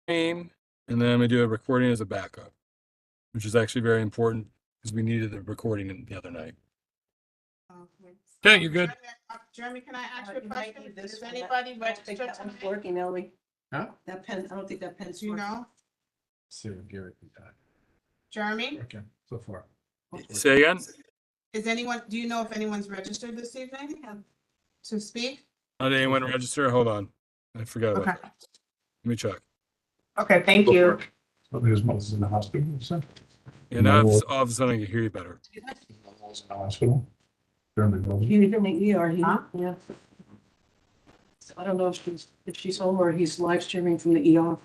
stream, and then I'm gonna do a recording as a backup, which is actually very important because we needed the recording the other night. Okay, you're good. Jeremy, can I ask you a question? Is anybody registered tonight? Working, Ellie. Huh? That pen, I don't think that pen's Do you working. know? See what Gary can talk. Jeremy, Okay, so far. Say again? do you know if anyone's registered this evening to speak? Did anyone register? Hold on. I forgot about Okay. that. Let me check. Okay, thank you. So there's Moses in the hospital, so. And now all of a sudden I can hear you better. Moses in the hospital. Jeremy Moses. He's in the ER, Huh? yeah. So I don't know if she's home or he's live streaming from the ER.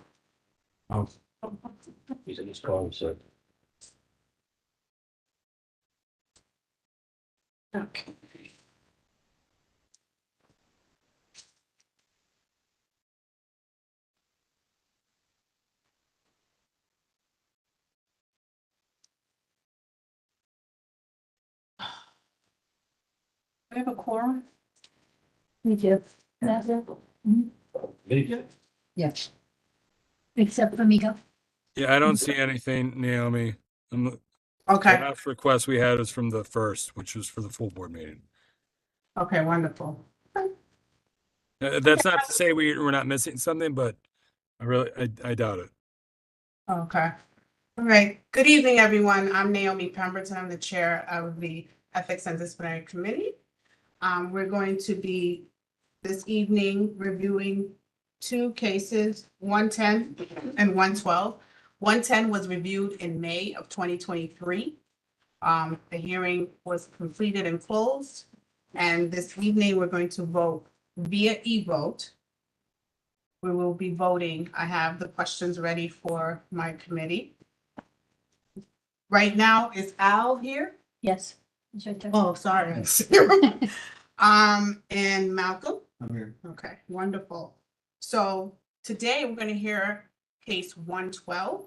Oh. He's in his car, so. Okay. We have a quorum? We do. That's it. Yes. Except for Miko. Yeah, I don't see anything, Naomi. The Okay, last request we had was from the first, which was for the full board meeting. okay, wonderful. That's not to say we're not missing something, but I doubt it. Okay. All right. Good evening, everyone. I'm Naomi Pemberton. I'm the chair of the Ethics and Disciplinary Committee. We're going to be this evening reviewing two cases, 110 and 112. 110 was reviewed in May of 2023. The hearing was completed and closed. And this evening, we're going to vote via e-vote. We will be voting. I have the questions ready for my committee. Right now, is Al here? Yes. It's right there. Oh, sorry. And Malcolm? I'm here. Okay, wonderful. So today we're going to hear case 112,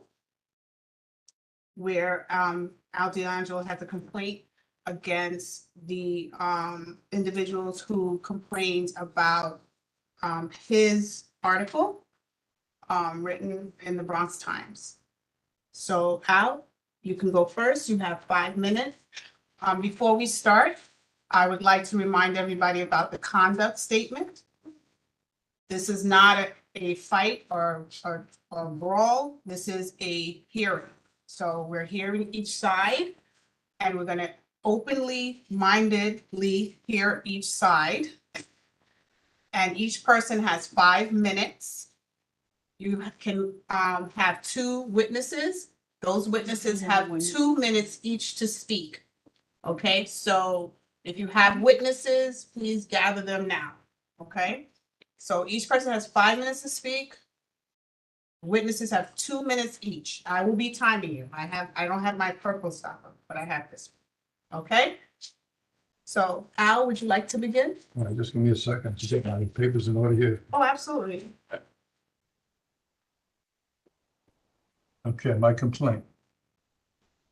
where Al D'Angelo has a complaint against the individuals who complained about his article written in the Bronx Times. So Al, you can go first. You have 5 minutes. Before we start, I would like to remind everybody about the conduct statement. This is not a fight or brawl. This is a hearing. So we're hearing each side, and we're going to openly mindedly hear each side. And each person has 5 minutes. You can have 2 witnesses. Those witnesses have 2 minutes each to speak. Okay, so if you have witnesses, please gather them now. Okay, so each person has 5 minutes to speak. Witnesses have 2 minutes each. I will be timing you. I don't have my purple stopper, but I have this. Okay. So Al, would you like to begin? All right, just give me a second to get my papers in order here. Oh, absolutely. Okay, my complaint.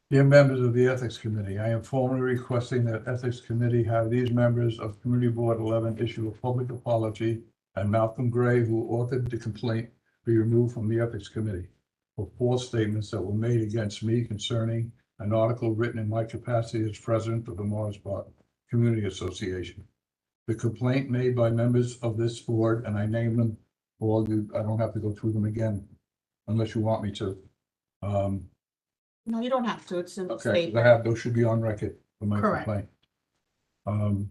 Dear members of the Ethics Committee, I am formally requesting that Ethics Committee have these members of Committee Board 11 issue a public apology and Malcolm Gray, who authored the complaint, be removed from the Ethics Committee for false statements that were made against me concerning an article written in my capacity as president of the Morris Park Community Association. The complaint made by members of this board, and I name them all, I don't have to go through them again unless you want me to. No, you don't have to. It's in the Okay, statement. those should be on record for my Correct. complaint.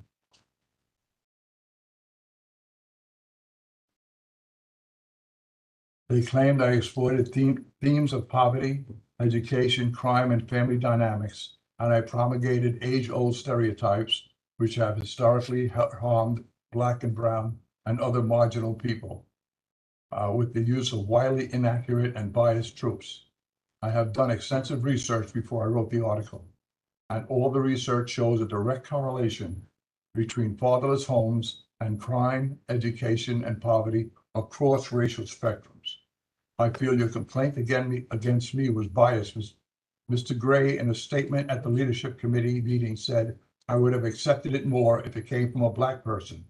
They claimed I exploited themes of poverty, education, crime, and family dynamics, and I promulgated age-old stereotypes which have historically harmed Black and Brown and other marginal people with the use of widely inaccurate and biased tropes. I have done extensive research before I wrote the article, and all the research shows a direct correlation between fatherless homes and crime, education, and poverty across racial spectrums. I feel your complaint against me was biased. Mr. Gray, in a statement at the Leadership Committee meeting, said, "I would have accepted it more if it came from a Black person."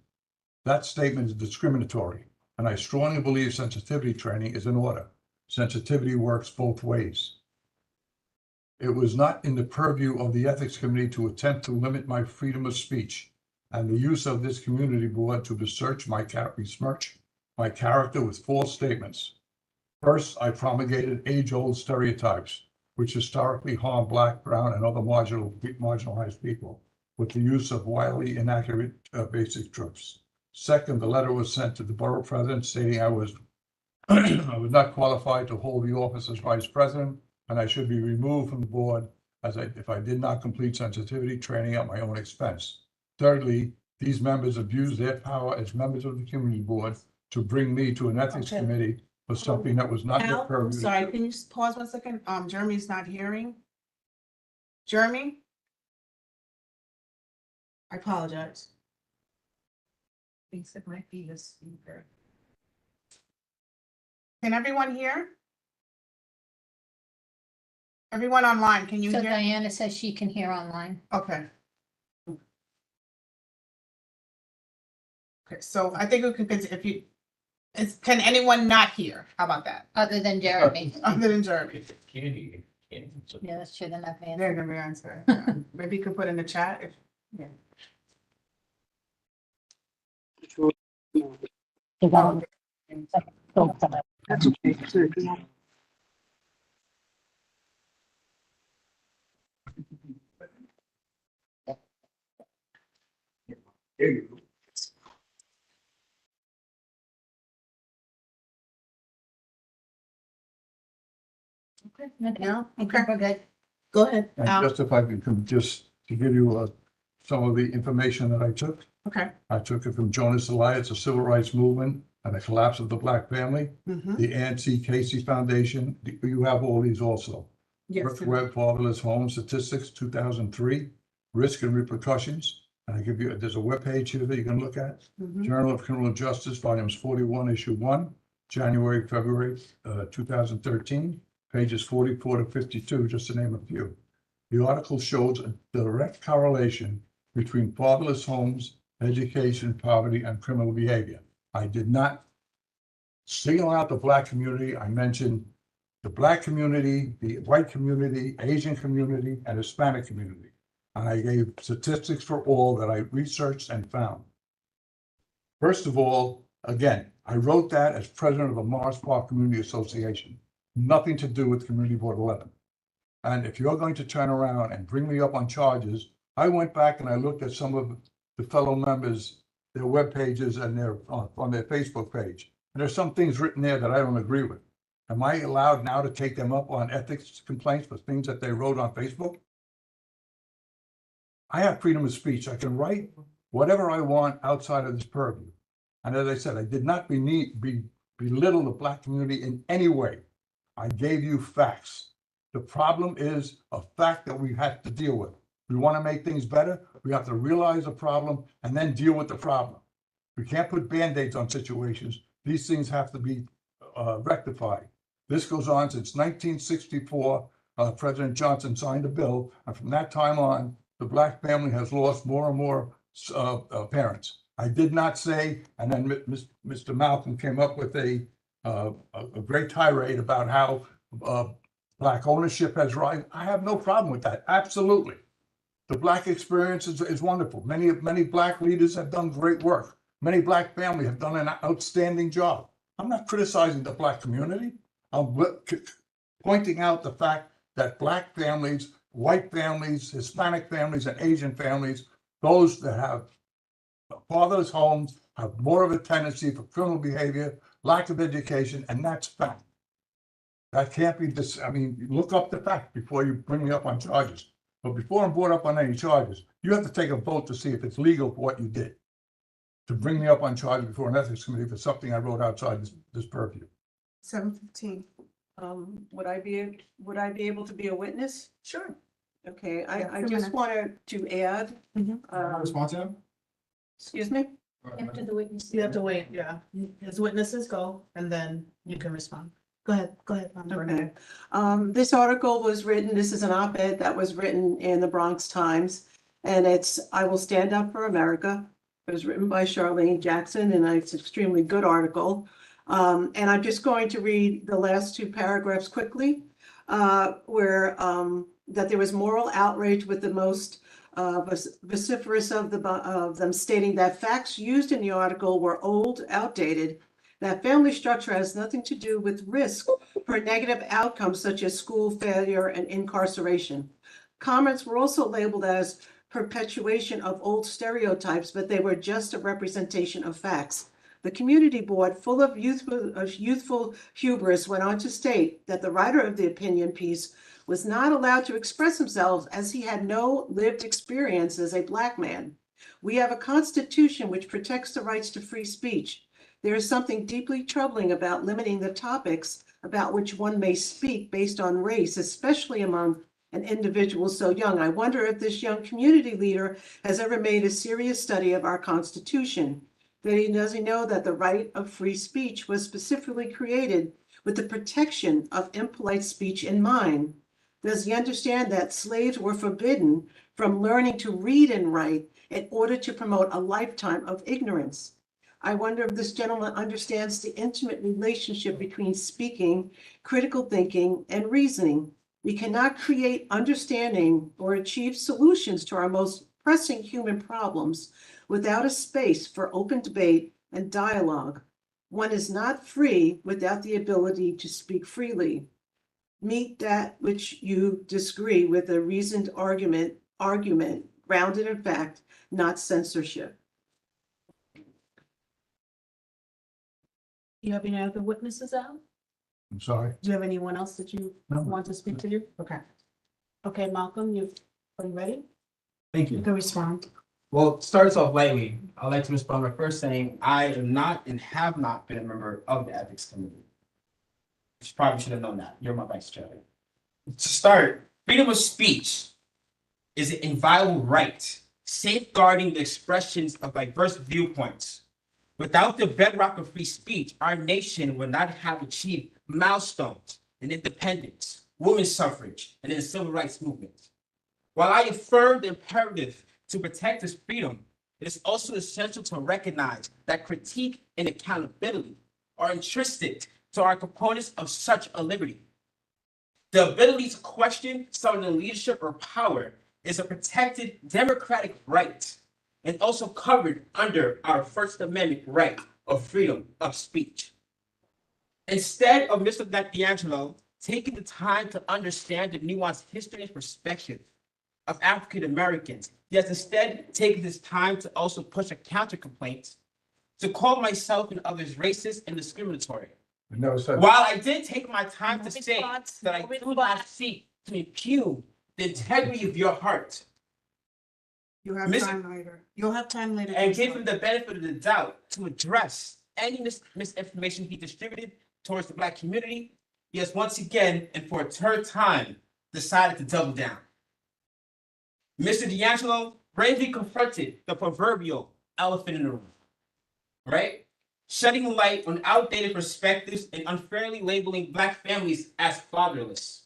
That statement is discriminatory, and I strongly believe sensitivity training is in order. Sensitivity works both ways. It was not in the purview of the Ethics Committee to attempt to limit my freedom of speech and the use of this community board to besmirch my character with false statements. First, I promulgated age-old stereotypes, which historically harm Black, brown, and other marginalized people with the use of wildly inaccurate basic truths. Second, the letter was sent to the borough president stating I was not qualified to hold the office as vice president, and I should be removed from the board if I did not complete sensitivity training at my own expense. Thirdly, these members abused their power as members of the community board to bring me to an ethics Okay. committee for something that was not their Al, I'm purview. sorry, can you just pause 1 second? Jeremy's not hearing. Jeremy? I apologize. Thinks it might be the speaker. Can everyone hear? Everyone online, can you So hear? Diana says she can hear online. Okay. Okay, so I think we can, if you, can anyone not hear? How about that? Other than Jeremy. Other than Jeremy. Candy. Yeah, that's true, then I've been. They're gonna be answer. Maybe you could put in the chat if, yeah. That's okay. Okay, No? I think we're good. Go ahead. And Al. just if I could just to give you some of the information that I took. Okay. I took it from Jonas Elias, the Civil Rights Movement and the Collapse of the Black Family, Mhm. the Ann C. Casey Foundation. You have all these also. Yes. Web Fatherless Home Statistics, 2003, Risk and Repercussions. And I give you, there's a webpage here that you can look at. Mhm. Journal of Criminal Justice, volumes 41, issue 1, January, February 2013, pages 44 to 52, just to name a few. The article shows a direct correlation between fatherless homes, education, poverty, and criminal behavior. I did not single out the Black community. I mentioned the Black community, the white community, Asian community, and Hispanic community. And I gave statistics for all that I researched and found. First of all, again, I wrote that as president of the Morris Park Community Association, nothing to do with Community Board 11. And if you're going to turn around and bring me up on charges, I went back and I looked at some of the fellow members, their web pages and their on their Facebook page. And there's some things written there that I don't agree with. Am I allowed now to take them up on ethics complaints for things that they wrote on Facebook? I have freedom of speech. I can write whatever I want outside of this purview. And as I said, I did not belittle the Black community in any way. I gave you facts. The problem is a fact that we have to deal with. We want to make things better. We have to realize the problem and then deal with the problem. We can't put Band-Aids on situations. These things have to be rectified. This goes on since 1964. President Johnson signed a bill, and from that time on, the Black family has lost more and more parents. I did not say, and then Mr. Malcolm came up with a great tirade about how Black ownership has risen. I have no problem with that. Absolutely. The Black experience is wonderful. Many Black leaders have done great work. Many Black families have done an outstanding job. I'm not criticizing the Black community. I'm pointing out the fact that Black families, white families, Hispanic families, and Asian families, those that have fatherless homes, have more of a tendency for criminal behavior, lack of education, and that's fact. That can't be this. I mean, look up the fact before you bring me up on charges. But before I'm brought up on any charges, you have to take a vote to see if it's legal for what you did. To bring me up on charges before an ethics committee for something I wrote outside this purview. 7:15. Would I be able to be a witness? Sure. Okay, Yeah, I 2 just minutes. wanted to add, Response to excuse me? After the witness. You have to wait, yeah. As witnesses go, and then you can respond. Go ahead. Okay. This article was written, this is an op-ed that was written in the Bronx Times, and it's, I Will Stand Up for America. It was written by Charlene Jackson, and it's an extremely good article. And I'm just going to read the last two paragraphs quickly, where that there was moral outrage with the most vociferous of them, stating that facts used in the article were old, outdated, that family structure has nothing to do with risk for negative outcomes such as school failure and incarceration. Comments were also labeled as perpetuation of old stereotypes, but they were just a representation of facts. The community board, full of youthful hubris, went on to state that the writer of the opinion piece was not allowed to express himself as he had no lived experience as a Black man. We have a constitution which protects the rights to free speech. There is something deeply troubling about limiting the topics about which one may speak based on race, especially among an individual so young. I wonder if this young community leader has ever made a serious study of our Constitution. Does he know that the right of free speech was specifically created with the protection of impolite speech in mind? Does he understand that slaves were forbidden from learning to read and write in order to promote a lifetime of ignorance? I wonder if this gentleman understands the intimate relationship between speaking, critical thinking, and reasoning. We cannot create understanding or achieve solutions to our most pressing human problems without a space for open debate and dialogue. One is not free without the ability to speak freely. Meet that which you disagree with a reasoned argument grounded in fact, not censorship. You have any other witnesses out? I'm sorry. Do you have anyone else that you No. want to speak to you? Okay. Okay, Malcolm, are you ready? Thank You you. can respond. Well, it starts off lightly. I'd like to respond by first saying I am not and have not been a member of the ethics committee. You probably should have known that. You're my vice chair. To start, freedom of speech is an inviolable right, safeguarding the expressions of diverse viewpoints. Without the bedrock of free speech, our nation would not have achieved milestones in independence, women's suffrage, and in the civil rights movement. While I affirm the imperative to protect this freedom, it is also essential to recognize that critique and accountability are intrinsic to our components of such a liberty. The ability to question someone's leadership or power is a protected democratic right and also covered under our First Amendment right of freedom of speech. Instead of Mr. D'Angelo taking the time to understand the nuanced history and perspective of African Americans, he has instead taken this time to also push a counter complaint to call myself and others racist and discriminatory. No, sir. While I did take my time to No say response, that I no do not response. seek to impugn the integrity of your heart You have Miss- time later. You'll have time later. to and give respond. him the benefit of the doubt to address any misinformation he distributed towards the Black community, he has once again and for a third time decided to double down. Mr. D'Angelo bravely confronted the proverbial elephant in the room, right? Shedding light on outdated perspectives and unfairly labeling Black families as fatherless.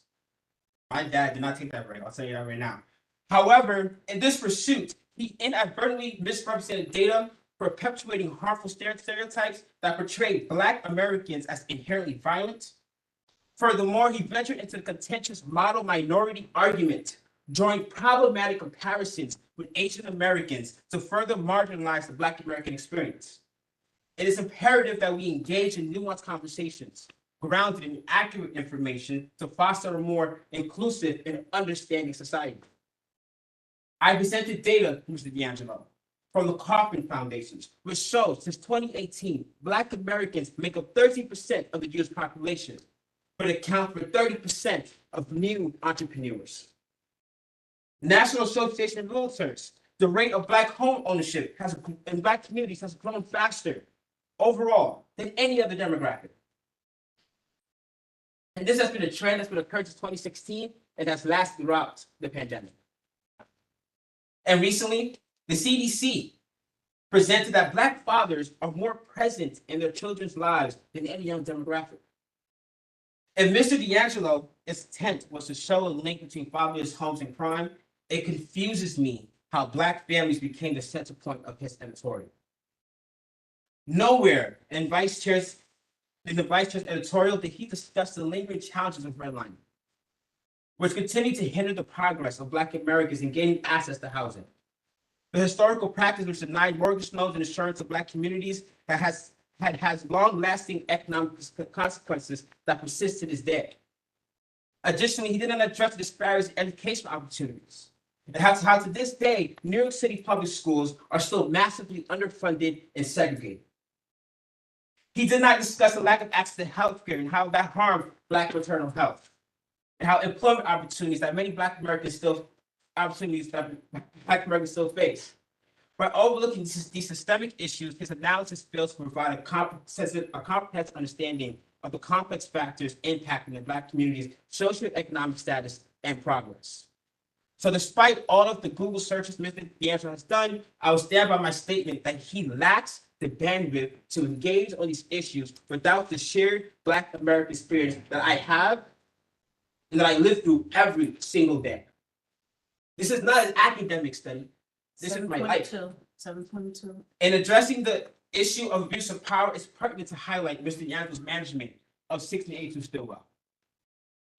My dad did not take that right. I'll tell you that right now. However, in this pursuit, he inadvertently misrepresented data, perpetuating harmful stereotypes that portray Black Americans as inherently violent. Furthermore, he ventured into the contentious model minority argument, drawing problematic comparisons with Asian Americans to further marginalize the Black American experience. It is imperative that we engage in nuanced conversations grounded in accurate information to foster a more inclusive and understanding society. I presented data, Mr. D'Angelo, from the Kauffman Foundations, which shows since 2018, Black Americans make up 13% of the U.S. population, but account for 30% of new entrepreneurs. National Association of Realtors, the rate of Black home ownership in Black communities has grown faster overall than any other demographic. And this has been a trend that's been occurring since 2016 and has lasted throughout the pandemic. And recently, the CDC presented that Black fathers are more present in their children's lives than any young demographic. If Mr. D'Angelo's intent was to show a link between fatherless homes and crime, it confuses me how Black families became the center point of his editorial. Nowhere in Vice Chair's in the Vice Chair's editorial did he discuss the lingering challenges of redlining, which continue to hinder the progress of Black Americans in gaining access to housing. The historical practice which denied mortgage loans and insurance to Black communities that has long-lasting economic consequences that persist to this day. Additionally, he didn't address the disparities in educational opportunities, and how to this day, New York City public schools are still massively underfunded and segregated. He did not discuss the lack of access to healthcare and how that harmed Black maternal health, and how employment opportunities that many Black Americans still face. By overlooking these systemic issues, his analysis fails to provide a comprehensive understanding of the complex factors impacting the Black community's socioeconomic status and progress. So despite all of the Google searches Mr. D'Angelo has done, I will stand by my statement that he lacks the bandwidth to engage on these issues without the shared Black American experience that I have and that I live through every single day. This is not an academic study. This is my life. 722. In addressing the issue of abuse of power, it's pertinent to highlight Mr. D'Angelo's management of 1682 Stillwell.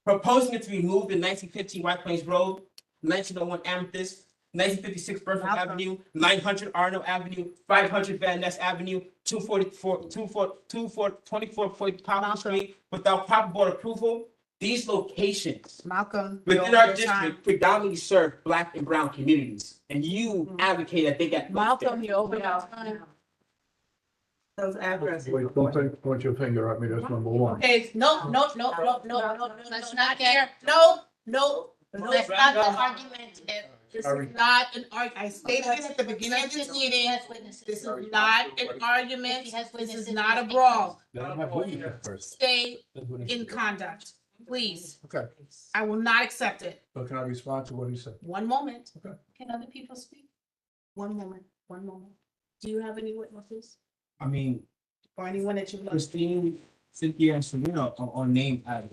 Proposing it to remove the 1915 White Plains Road, 1901 Amethyst, 1956 Berkeley Avenue, 900 Arno Avenue, 500 Van Ness Avenue, 2440 Poplar Street without proper board approval. These locations Malcolm. within your our time. district predominantly serve Black and brown communities, and you advocate that they get. Malcolm, you're over your time. Those addresses. Wait, don't point your finger at me, that's number one. Okay, no, let's not get, no, that's not the argument. This is not an argument. I stated this at the beginning of this meeting. This is not an argument. This is not a brawl. Then I'm not voting for first. Stay in conduct, please. Okay, I will not accept it. so can I respond to what he said? One moment. Can other people speak? One moment. Do you have any witnesses I mean, or anyone that you love? Christine, Cynthia, and Serena are named as.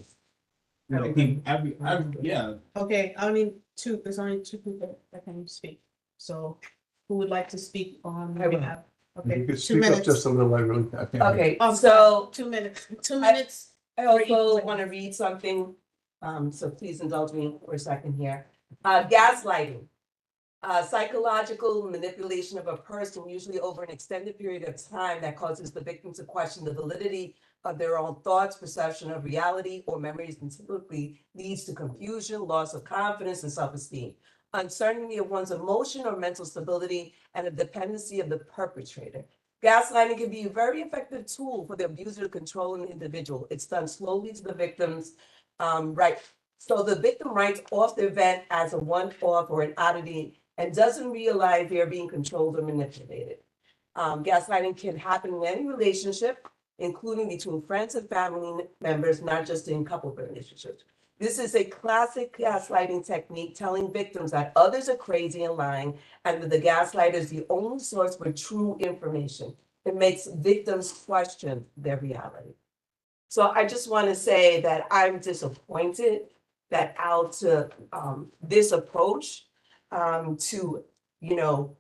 You know, every, yeah. Okay, I need two, there's only two people that can speak. So who would like to speak on I will. behalf? You Okay, could 2 speak up minutes. just a little, I really, I can't. Okay, Oh, so 2 minutes, 2 minutes. I also want to read something, so please indulge me for a second here. Gaslighting. Psychological manipulation of a person, usually over an extended period of time, that causes the victim to question the validity of their own thoughts, perception of reality, or memories, and typically leads to confusion, loss of confidence, and self-esteem, uncertainty of one's emotion or mental stability, and a dependency of the perpetrator. Gaslighting can be a very effective tool for the abuser to control an individual. It's done slowly to the victim's right. So the victim writes off the event as a one-off or an oddity and doesn't realize they're being controlled or manipulated. Gaslighting can happen in any relationship, including between friends and family members, not just in couple relationships. This is a classic gaslighting technique, telling victims that others are crazy and lying, and that the gaslighter is the only source for true information. It makes victims question their reality. So I just want to say that I'm disappointed that Al took this approach to,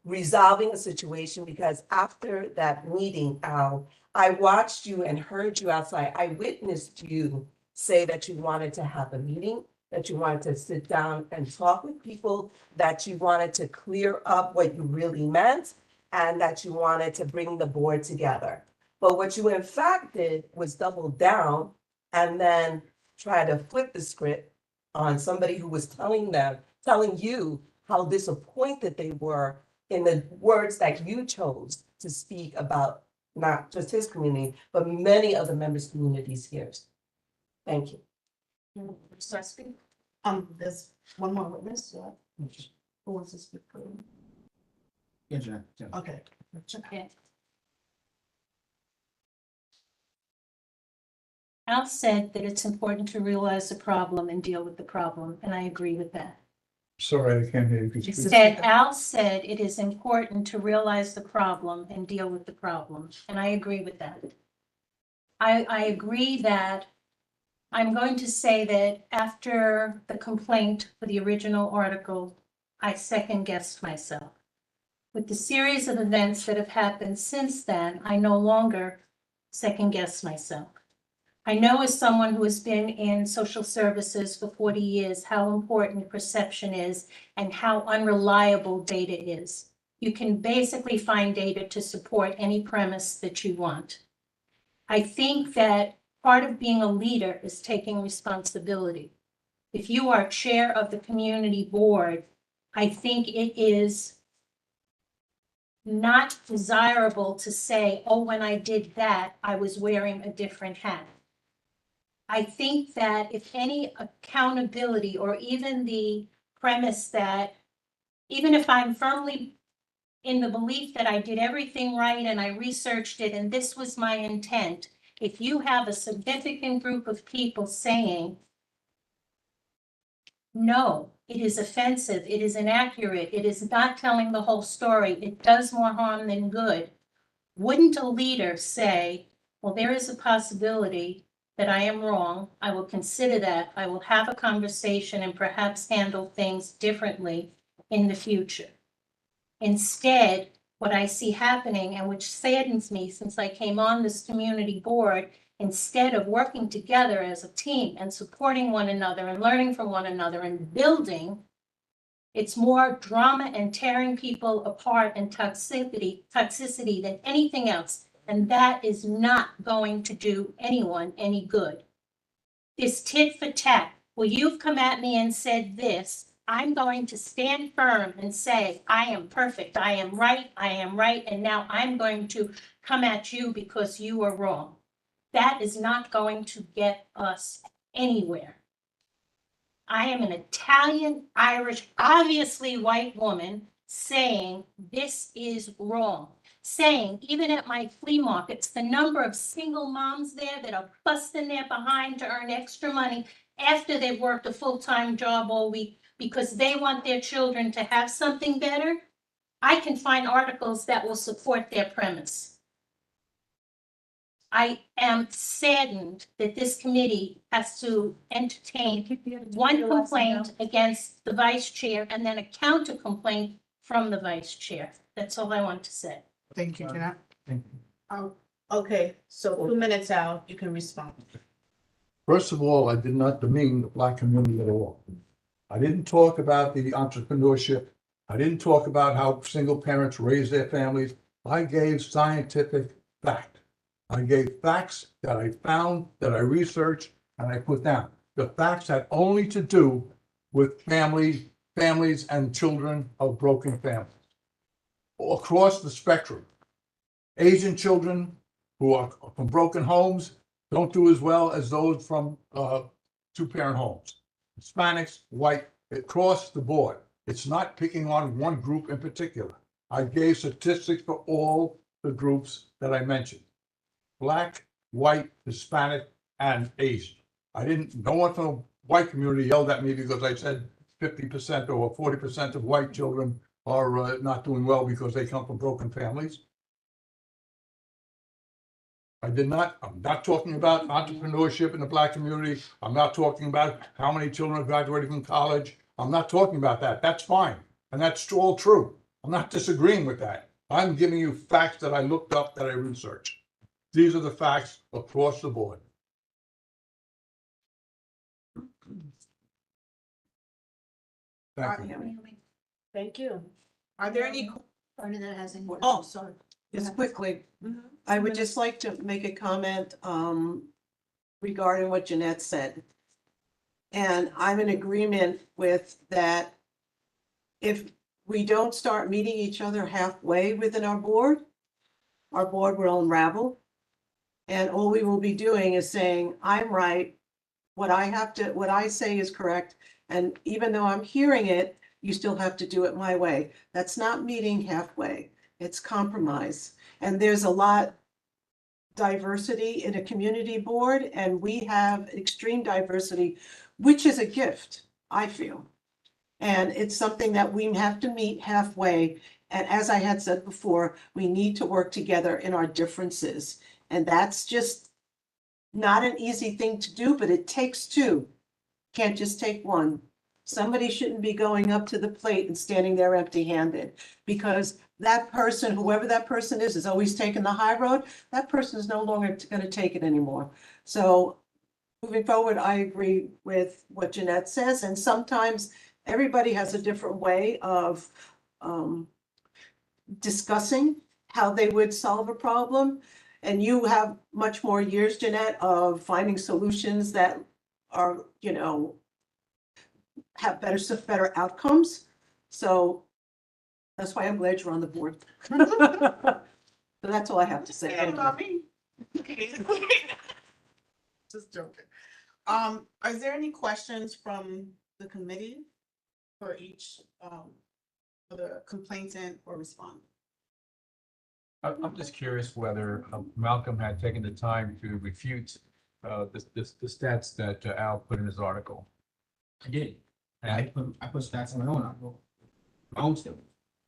resolving a situation, because after that meeting, Al, I watched you and heard you outside. I witnessed you say that you wanted to have a meeting, that you wanted to sit down and talk with people, that you wanted to clear up what you really meant, and that you wanted to bring the board together. But what you in fact did was double down and then try to flip the script on somebody who was telling you how disappointed they were in the words that you chose to speak about, not just his community, but many of the members' communities here. Thank you. Start speaking. There's one more witness. Yeah. Who wants to speak? Yeah, Jen. Okay. Okay. Al said that it's important to realize the problem and deal with the problem, and I agree with that. Sorry, I can't hear you. Could you It's speak? Al said it is important to realize the problem and deal with the problem, and I agree with that. I agree that I'm going to say that after the complaint for the original article, I second guessed myself. With the series of events that have happened since then, I no longer second guess myself. I know as someone who has been in social services for 40 years, how important perception is and how unreliable data is. You can basically find data to support any premise that you want. I think that part of being a leader is taking responsibility. If you are chair of the community board, I think it is not desirable to say, oh, when I did that, I was wearing a different hat. I think that if any accountability or even the premise that even if I'm firmly in the belief that I did everything right and I researched it and this was my intent, if you have a significant group of people saying, no, it is offensive, it is inaccurate, it is not telling the whole story, it does more harm than good, wouldn't a leader say, well, there is a possibility that I am wrong, I will consider that, I will have a conversation and perhaps handle things differently in the future. Instead, what I see happening, and which saddens me since I came on this community board, instead of working together as a team and supporting one another and learning from one another and building, it's more drama and tearing people apart and toxicity than anything else. And that is not going to do anyone any good. This tit for tat, well, you've come at me and said this, I'm going to stand firm and say, I am perfect, I am right, and now I'm going to come at you because you are wrong. That is not going to get us anywhere. I am an Italian, Irish, obviously white woman saying this is wrong. Saying, even at my flea markets, the number of single moms there that are busting their behind to earn extra money after they've worked a full-time job all week because they want their children to have something better, I can find articles that will support their premise. I am saddened that this committee has to entertain one complaint against the vice chair and then a counter complaint from the vice chair. That's all I want to say. Thank you, Jeanette. Thank you. Oh, okay, so 2 minutes out, you can respond. First of all, I did not demean the Black community at all. I didn't talk about the entrepreneurship. I didn't talk about how single parents raise their families. I gave scientific fact. I gave facts that I found, that I researched, and I put down. The facts had only to do with families and children of broken families. Across the spectrum. Asian children who are from broken homes don't do as well as those from two-parent homes. Hispanics, white, across the board. It's not picking on one group in particular. I gave statistics for all the groups that I mentioned. Black, white, Hispanic, and Asian. No one from the white community yelled at me because I said 50% or 40% of white children are not doing well because they come from broken families. I'm not talking about entrepreneurship in the Black community. I'm not talking about how many children are graduating from college. I'm not talking about that. That's fine. And that's all true. I'm not disagreeing with that. I'm giving you facts that I looked up, that I researched. These are the facts across the board. Thank you. Thank you. Are there any? Oh, sorry. Just quickly, I would just like to make a comment regarding what Jeanette said. And I'm in agreement with that. If we don't start meeting each other halfway within our board will unravel. And all we will be doing is saying, I'm right, what I say is correct. And even though I'm hearing it, you still have to do it my way. That's not meeting halfway. It's compromise. And there's a lot diversity in a community board, and we have extreme diversity, which is a gift, I feel. And it's something that we have to meet halfway. And as I had said before, we need to work together in our differences. And that's just not an easy thing to do, but it takes two. Can't just take one. Somebody shouldn't be going up to the plate and standing there empty-handed, because that person, whoever that person is always taking the high road, that person is no longer gonna take it anymore. So moving forward, I agree with what Jeanette says, and sometimes everybody has a different way of discussing how they would solve a problem. And you have much more years, Jeanette, of finding solutions that are, you know, have better outcomes. So that's why I'm glad you're on the board. So that's all I have to say. Yeah, about me. Just joking. Are there any questions from the committee for each, for the complainant or respondent? I'm just curious whether Malcolm had taken the time to refute the stats that Al put in his article. I did. And I put stats on my own article, my own statement,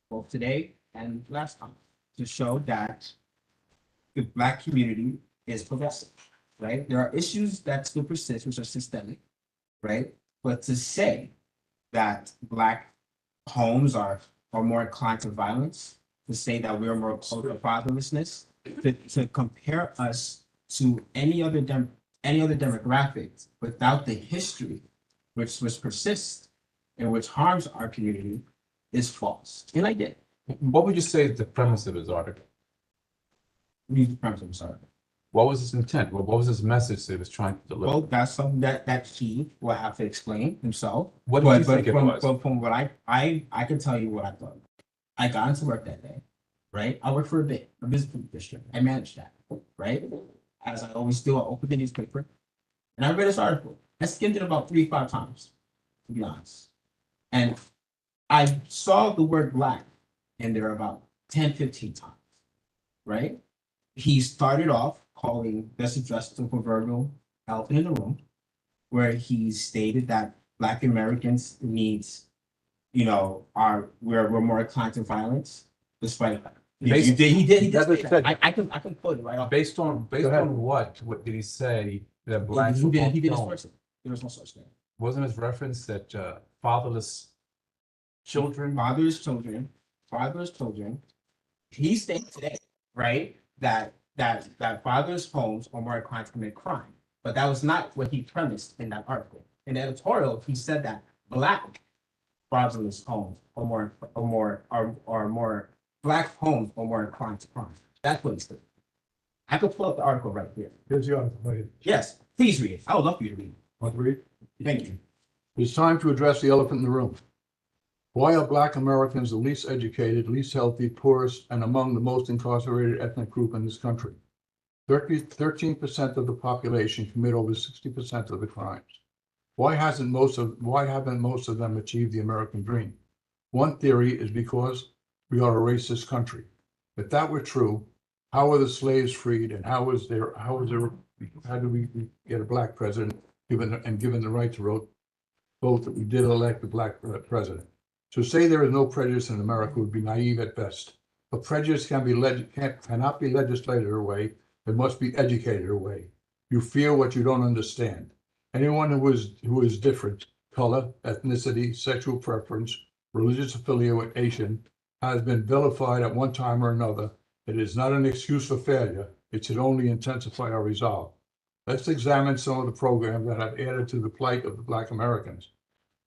both today and last time, to show that the Black community is progressive, right? There are issues that still persist, which are systemic, right? But to say that Black homes are more inclined to violence, to say that we're more prone to fatherlessness, to compare us to any other demographic without the history which persists and which harms our community is false. And I did. What would you say is the premise of his article? Read the premise of this article. What was his intent? What was his message that he was trying to deliver? Well, that's something that he will have to explain himself. What did you think it was? But from what I can tell you what I thought. I got into work that day, right? I worked for a business district. I managed that, right? As I always do, I opened the newspaper and I read this article. I skimmed it about 3 or 5 times, to be honest. And I saw the word Black in there about 10, 15 times, right? He started off calling this address to the proverbial elephant in the room, where he stated that Black Americans needs, you know, we're more inclined to violence, despite he did. I can quote it right off. Based on what did he say that Blacks He did his don't? worst. There was no such thing. Wasn't his reference that fatherless children? Fatherless children. He stated today, right, that fatherless homes are more inclined to commit crime. But that was not what he premised in that article. In the editorial, he said that Black fatherless homes are more Black homes are more inclined to crime. That's what he said. I could pull up the article right here. Here's the article. Wait. Yes, please read it. I would love for you to read Want to read? it. Thank you. It's time to address the elephant in the room. Why are Black Americans the least educated, least healthy, poorest, and among the most incarcerated ethnic group in this country? 13% of the population commit over 60% of the crimes. Why haven't most of them achieved the American dream? One theory is because we are a racist country. If that were true, how were the slaves freed, and how did we get a Black president given the right to vote that we did elect a Black president? To say there is no prejudice in America would be naive at best. But prejudice cannot be legislated away. It must be educated away. You feel what you don't understand. Anyone who is different, color, ethnicity, sexual preference, religious affiliation, has been vilified at one time or another. It is not an excuse for failure. It should only intensify our resolve. Let's examine some of the programs that have added to the plight of the Black Americans.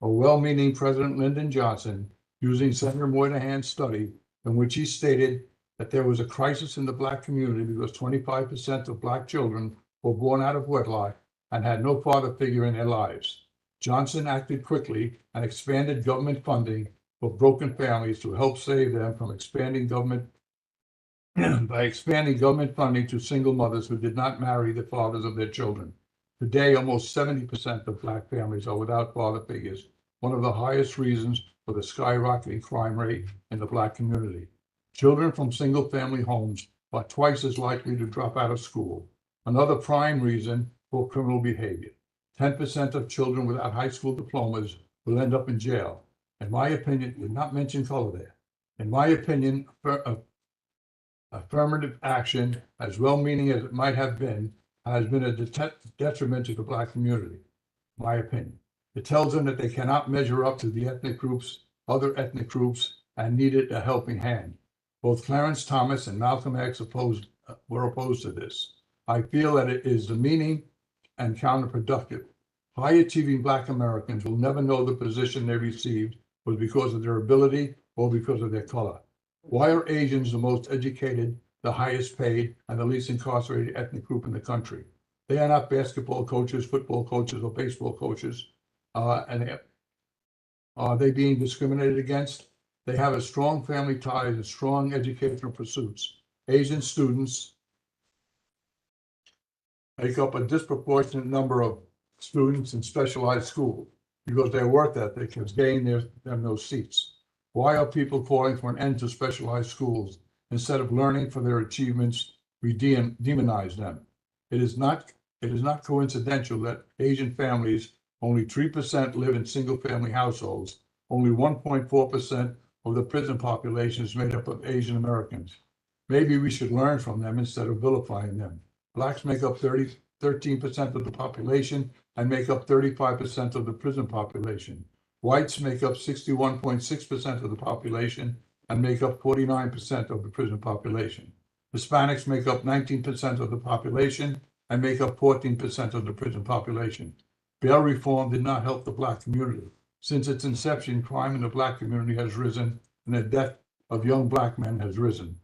A well-meaning President Lyndon Johnson, using Senator Moynihan's study, in which he stated that there was a crisis in the Black community because 25% of Black children were born out of wedlock and had no father figure in their lives. Johnson acted quickly and expanded government funding for broken families to help save them from expanding government by expanding government funding to single mothers who did not marry the fathers of their children. Today, almost 70% of Black families are without father figures, one of the highest reasons for the skyrocketing crime rate in the Black community. Children from single-family homes are twice as likely to drop out of school. Another prime reason for criminal behavior. 10% of children without high school diplomas will end up in jail. In my opinion, did not mention color there. In my opinion, affirmative action, as well-meaning as it might have been, has been a detriment to the Black community. My opinion. It tells them that they cannot measure up to the other ethnic groups, and needed a helping hand. Both Clarence Thomas and Malcolm X were opposed to this. I feel that it is demeaning and counterproductive. High-achieving Black Americans will never know the position they received was because of their ability or because of their color. Why are Asians the most educated, the highest paid, and the least incarcerated ethnic group in the country? They are not basketball coaches, football coaches, or baseball coaches. And are they being discriminated against? They have a strong family ties and strong educational pursuits. Asian students make up a disproportionate number of students in specialized schools because their work ethic has gained them those seats. Why are people calling for an end to specialized schools? Instead of learning for their achievements, we demonize them. It is not coincidental that Asian families, only 3% live in single-family households. Only 1.4% of the prison population is made up of Asian Americans. Maybe we should learn from them instead of vilifying them. Blacks make up 13% of the population and make up 35% of the prison population. Whites make up 61.6% of the population and make up 49% of the prison population. Hispanics make up 19% of the population and make up 14% of the prison population. Bail reform did not help the Black community. Since its inception, crime in the Black community has risen and the death of young Black men has risen.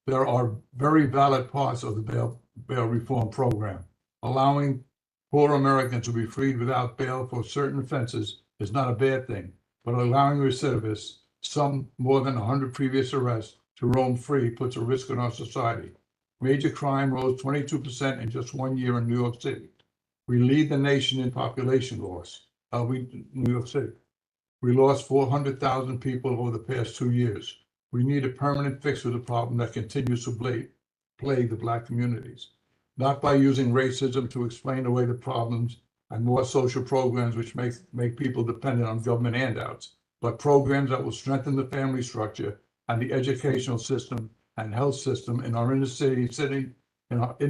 There are very valid parts of the bail reform program. Allowing poor Americans to be freed without bail for certain offenses is not a bad thing, but allowing recidivists, some more than 100 previous arrests, to roam free puts a risk on our society. Major crime rose 22% in just 1 year in New York City. We lead the nation in population loss. New York City. We lost 400,000 people over the past 2 years. We need a permanent fix for the problem that continues to plague the Black communities, not by using racism to explain away the problems and more social programs which make people dependent on government handouts, but programs that will strengthen the family structure and the educational system and health system in our inner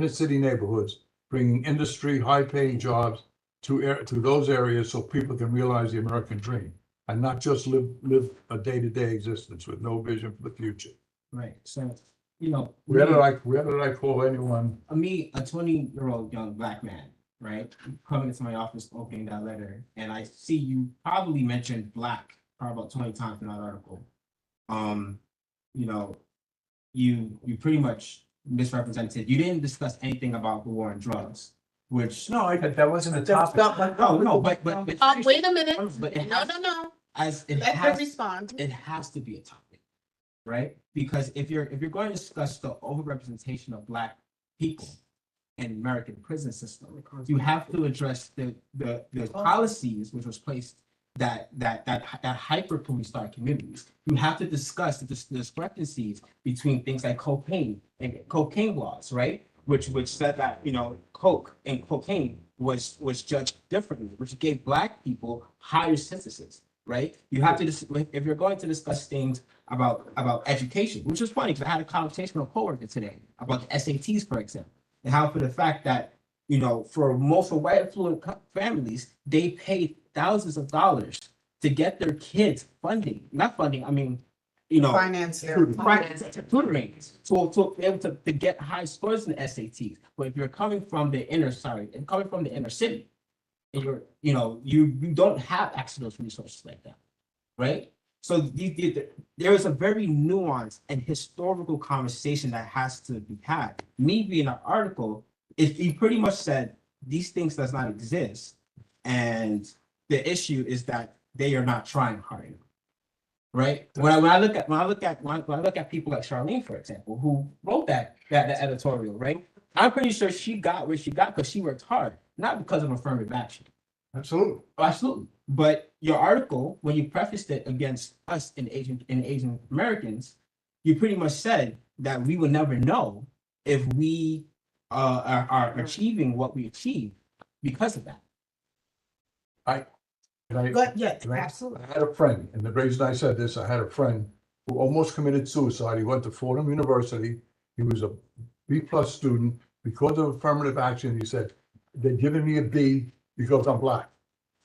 city neighborhoods, bringing industry, high-paying jobs to those areas so people can realize the American dream and not just live a day-to-day existence with no vision for the future. Right, so, you know. Where did I call anyone? Me, a 20-year-old young Black man, right, coming into my office, opening that letter, and I see you probably mentioned Black probably about 20 times in that article. You know, you pretty much misrepresented. You didn't discuss anything about the war on drugs, which. No, that wasn't a topic. No, but. Wait a minute. But it No, has, no, no. as it Let her has, respond. it has to be a topic, right? Because if you're going to discuss the overrepresentation of Black people in American prison system, you have to address the policies which was placed that hyper policed our communities. You have to discuss the discrepancies between things like cocaine and cocaine laws, right? Which said that, you know, coke and cocaine was judged differently, which gave Black people higher sentences, right? You have to if you're going to discuss things about education, which is funny because I had a conversation with a coworker today about the SATs, for example, and how for the fact that, you know, for most of white affluent families, they paid thousands of dollars to get their kids funding, not funding, I mean, you know, Finance. tutoring to be able to get high scores in the SATs. But if you're coming from the inner city, and you don't have access to those resources like that, right? So there is a very nuanced and historical conversation that has to be had. Me being an article, if you pretty much said these things does not exist, and the issue is that they are not trying hard enough, right? When I look at people like Charlene, for example, who wrote that editorial, right? I'm pretty sure she got where she got because she worked hard, not because of affirmative action. Absolutely. Absolutely. But your article, when you prefaced it against us and Asian Americans, you pretty much said that we will never know if we are achieving what we achieve because of that. Absolutely. I had a friend, and the reason I said this, I had a friend who almost committed suicide. He went to Fordham University. He was a B+ student. Because of affirmative action, he said, they're giving me a B because I'm Black.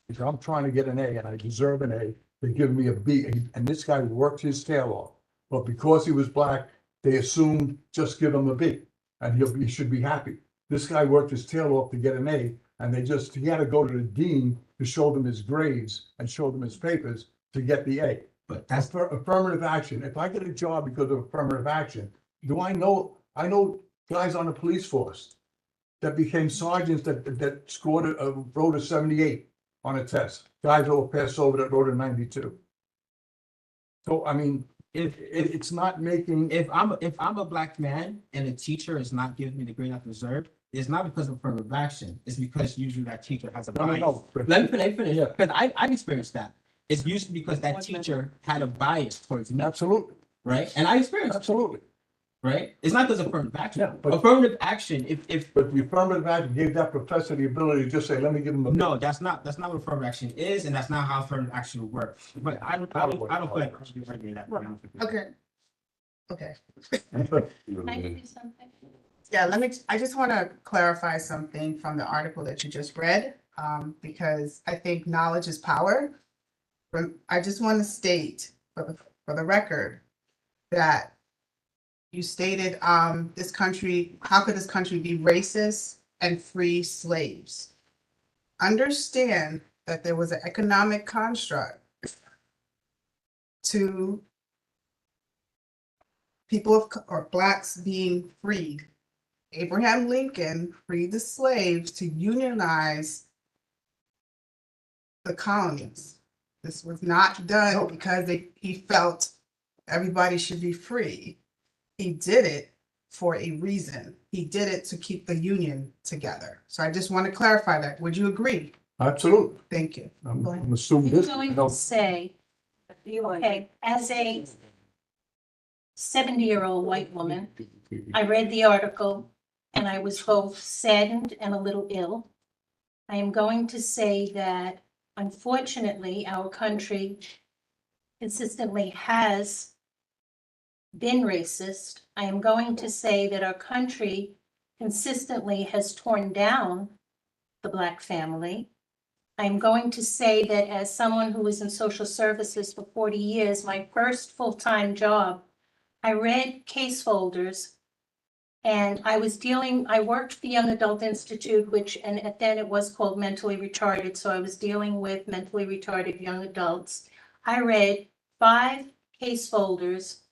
He said, I'm trying to get an A and I deserve an A. They're giving me a B. And this guy worked his tail off. But because he was Black, they assume just give him a B and he should be happy. This guy worked his tail off to get an A, and he had to go to the dean to show them his grades and show them his papers to get the A. But that's, Affirmative action. If I get a job because of affirmative action, I know guys on the police force that became sergeants that scored wrote a 78 on a test. Guys that were passed over that wrote a 92. So, I mean, it's not making. if I'm a black man and a teacher is not giving me the grade I deserve, it's not because of affirmative action. It's because usually that teacher has a bias. No. Let me finish. Yeah. Because I've experienced that. It's usually because that teacher had a bias towards me, Absolutely, right? And I experienced it, absolutely. right? It's not because of affirmative action. Yeah, but- Affirmative action, if But the affirmative action gave that professor the ability to just say, let me give him a. no, that's not what affirmative action is, and that's not how affirmative action will work. But I don't feel like I should be arguing that. to be honest with you. Okay. Okay. Can I do something? Yeah, I just want to clarify something from the article that you just read, because I think knowledge is power. I just want to state for the record that you stated, this country, how could this country be racist and free slaves? Understand that there was an economic construct to people or blacks being freed. Abraham Lincoln freed the slaves to unionize the colonies. This was not done because he felt everybody should be free. He did it for a reason. He did it to keep the union together. So I just want to clarify that. Would you agree? Absolutely. Thank you. I'm assuming I'm this. going No, to say, okay, as a 70-year-old white woman, I read the article and I was both saddened and a little ill. I am going to say that unfortunately, our country consistently has been racist. I am going to say that our country consistently has torn down the Black family. I am going to say that as someone who was in social services for 40 years, my first full-time job, I read case folders and I worked for the Young Adult Institute, and then it was called mentally retarded. So I was dealing with mentally retarded young adults. I read 5 case folders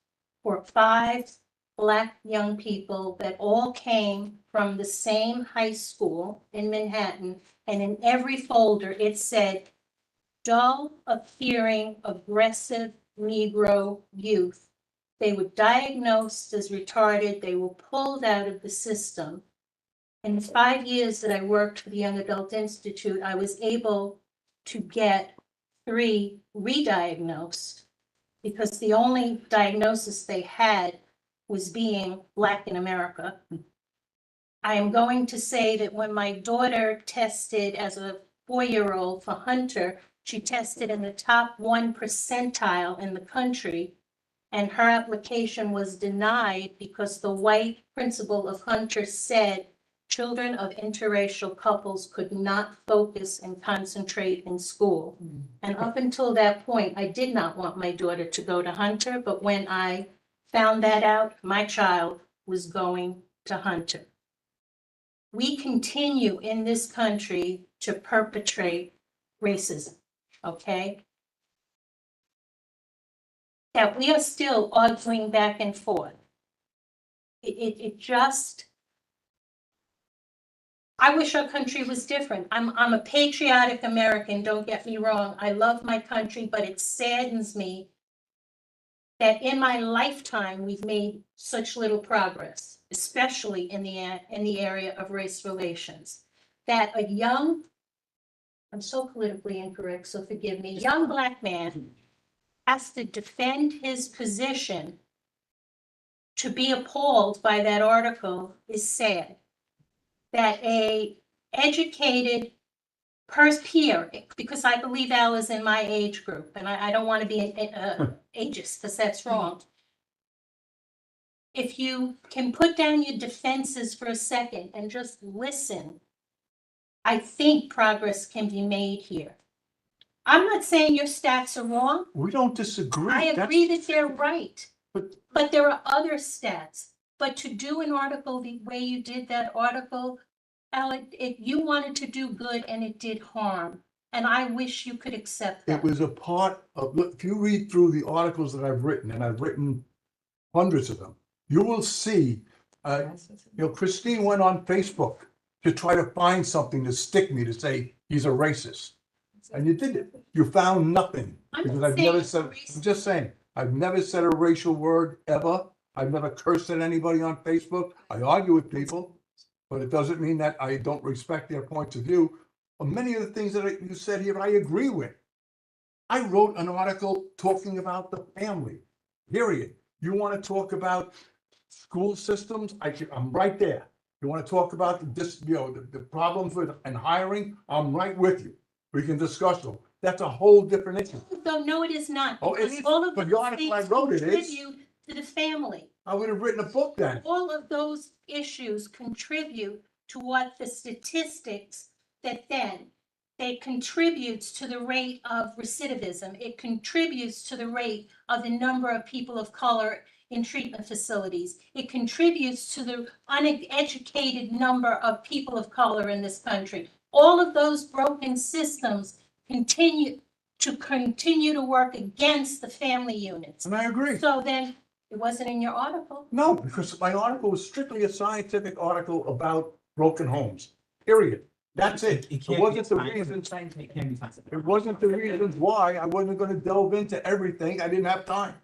for 5 Black young people that all came from the same high school in Manhattan. And in every folder, it said, dull of hearing, aggressive Negro youth. They were diagnosed as retarded. They were pulled out of the system. In the 5 years that I worked for the Young Adult Institute, I was able to get 3 re-diagnosed because the only diagnosis they had was being Black in America. I am going to say that when my daughter tested as a 4-year-old for Hunter, she tested in the top 1 percentile in the country. And her application was denied because the white principal of Hunter said children of interracial couples could not focus and concentrate in school. And up until that point, I did not want my daughter to go to Hunter, but when I found that out, my child was going to Hunter. We continue in this country to perpetrate racism, okay? That we are still arguing back and forth. It just, I wish our country was different. I'm a patriotic American, don't get me wrong. I love my country, but it saddens me that in my lifetime, we've made such little progress, especially in the area of race relations. That a young, I'm so politically incorrect, so forgive me, young Black man has to defend his position. To be appalled by that article is sad. That a educated peer, because I believe Al is in my age group, and I don't want to be ageist, because that's wrong. If you can put down your defenses for a second and just listen, I think progress can be made here. I'm not saying your stats are wrong. We don't disagree. I agree that they're right. But there are other stats. But to do an article the way you did that article, Alec, you wanted to do good and it did harm. And I wish you could accept It that. was a part of, look, if you read through the articles that I've written, and I've written hundreds of them, you will see, Christine went on Facebook to try to find something to stick me to say he's a racist. And you did it. You found nothing. I'm Because not I've never saying said, racist. I'm just saying, I've never said a racial word ever. I've never cursed at anybody on Facebook. I argue with people, but it doesn't mean that I don't respect their points of view. Many of the things that you said here, I agree with. I wrote an article talking about the family, period. You want to talk about school systems? I'm right there. You want to talk about the problems with and hiring? I'm right with you. We can discuss them. That's a whole different issue. So no, it is not. Oh, it because is. all of But those the article I things wrote it is. contribute to the family. I would have written a book then. All of those issues contribute to what the statistics that then it contributes to the rate of recidivism. It contributes to the rate of the number of people of color in treatment facilities. It contributes to the uneducated number of people of color in this country. All of those broken systems continue to work against the family units. And I agree. So then it wasn't in your article. No, because my article was strictly a scientific article about broken homes, period. That's it. It wasn't the reasons. It wasn't the reasons why. I wasn't gonna delve into everything. I didn't have time.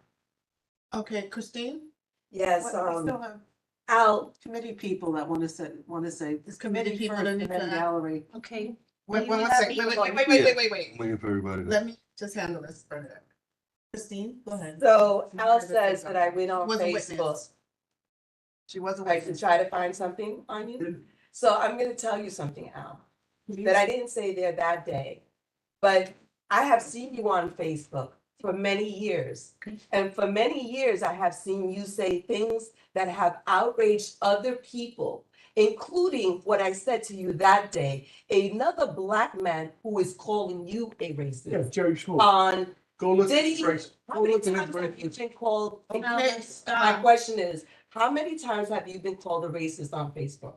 Okay, Christine? Yes, We still have Al, Committee people that want to say, this committee committee people first that and need then to- gallery. Okay. Wait, Well, one you second. have Wait. Waiting for everybody. Let me just handle this for a minute. Christine, go ahead. so Al says that I went on Was a Facebook, witness. She was a right, to witness. try to find something on you. So I'm gonna tell you something, Al, that I didn't say there that day, but I have seen you on Facebook for many years. And for many years, I have seen you say things that have outraged other people, including what I said to you that day, another Black man who is calling you a Yeah, racist Jerry Schmoop. on, Go look at did his he, race. how Go many look at his times have you race. been called? Okay, My stop. question is, how many times have you been called a racist on Facebook?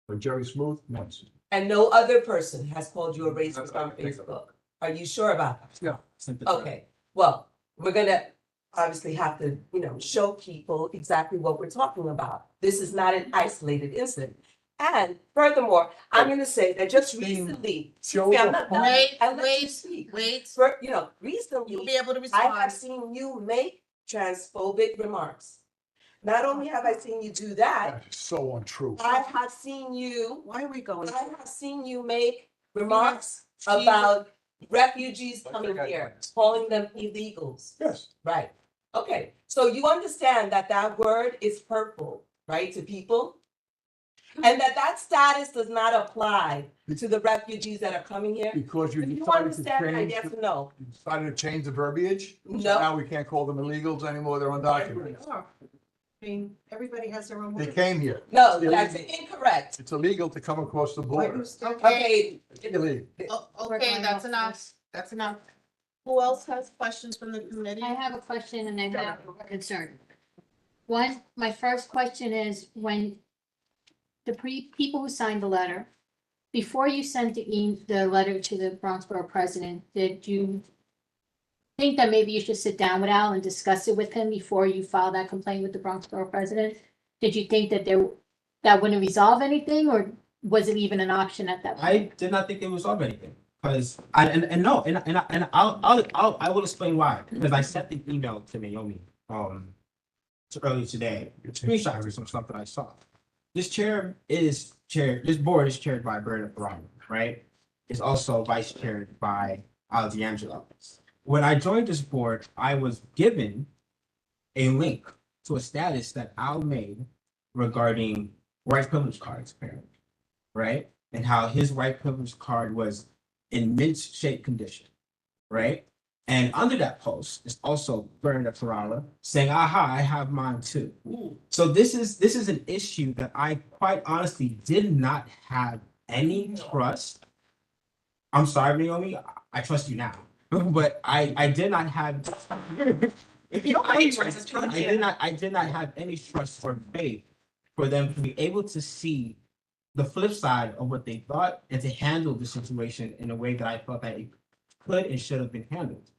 For Jerry Smooth, once. And no other person has called you a racist on Facebook? Are you sure about that? Yeah. Okay, well, we're gonna obviously have to, show people exactly what we're talking about. This is not an isolated incident. And furthermore, I'm gonna say that just recently, Show I'm the not done. Wait, I'll let you wait, speak. wait. You'll Recently, be able to I have respond. seen you make transphobic remarks. Not only have I seen you do that, That is so untrue. I have seen you Why are we going? I have seen you make remarks about refugees coming here, calling them illegals. Yes. Right. Okay. So you understand that that word is hurtful, right, to people? And that status does not apply to the refugees that are coming here? Because you Do you decided to understand that, change, yes or no? you decided to change the verbiage. So No. now we can't call them illegals anymore. They're undocumented. I mean, everybody has their own. They came here. No, that's incorrect. It's illegal to come across the border. Okay, Illegal. okay, that's enough. That's enough. Who else has questions from the committee? I have a question and I have a concern. One, my first question is when the people who signed the letter, before you sent the letter to the Bronxborough president, did you think that maybe you should sit down with Al and discuss it with him before you file that complaint with the Bronxborough president? Did you think that that wouldn't resolve anything, or was it even an option at that point? I did not think it would solve anything, because I will explain why. Because I sent the email to Naomi earlier today, screenshot or some stuff that I saw. This board is chaired by Bernard Brown, right? It's also vice chaired by Al D'Angelo. When I joined this board, I was given a link to a status that Al made regarding white privilege cards, apparently, right? And how his white privilege card was in mint-shaped condition, right? And under that post is also Bernard Ferrara saying, aha, I have mine too. So this is an issue that I quite honestly did not have any trust. I'm sorry, Naomi, I trust you now. But I did not have If you don't have any trust, I did not have any trust or faith for them to be able to see the flip side of what they thought and to handle the situation in a way that I thought that it could and should have been handled.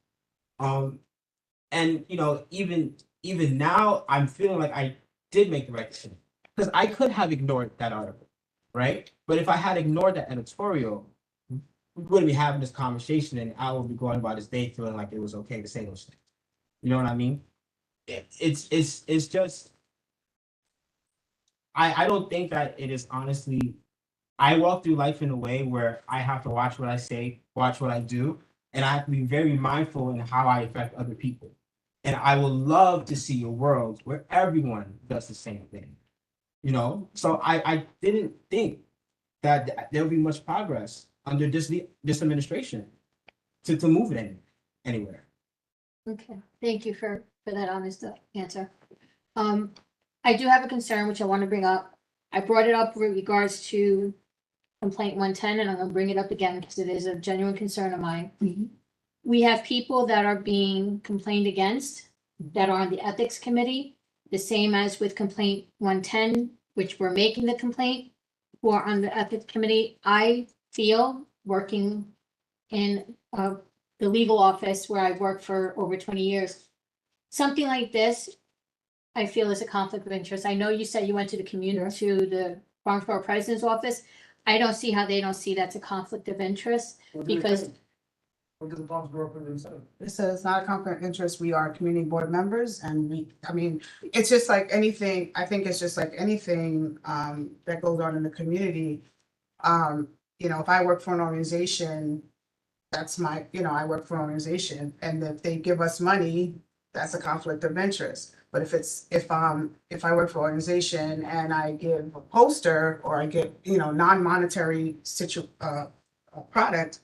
And even now, I'm feeling like I did make the right decision because I could have ignored that article, right? But if I had ignored that editorial, we wouldn't be having this conversation, and I would be going about this day feeling like it was okay to say those things. You know what I mean? It's just I don't think that it is honestly. I walk through life in a way where I have to watch what I say, watch what I do, and I have to be very mindful in how I affect other people. And I would love to see a world where everyone does the same thing. So I didn't think that there would be much progress under this administration to move it anywhere. Okay, thank you for that honest answer. I do have a concern which I want to bring up. I brought it up with regards to complaint 110, and I'm gonna bring it up again because it is a genuine concern of mine. We have people that are being complained against that are on the ethics committee, the same as with complaint 110, which we're making the complaint, who are on the ethics committee. I feel, working in the legal office where I've worked for over 20 years, something like this, I feel is a conflict of interest. I know you said you went to the community, to the Bronxborough President's office. I don't see how they don't see that's a conflict of interest, because What does the Bronxborough President say? It says it's not a conflict of interest. We are community board members and it's just like anything, I think it's just like anything that goes on in the community. If I work for an organization, that's I work for an organization, and if they give us money, that's a conflict of interest. But if I work for an organization and I give a poster or I get, non-monetary product,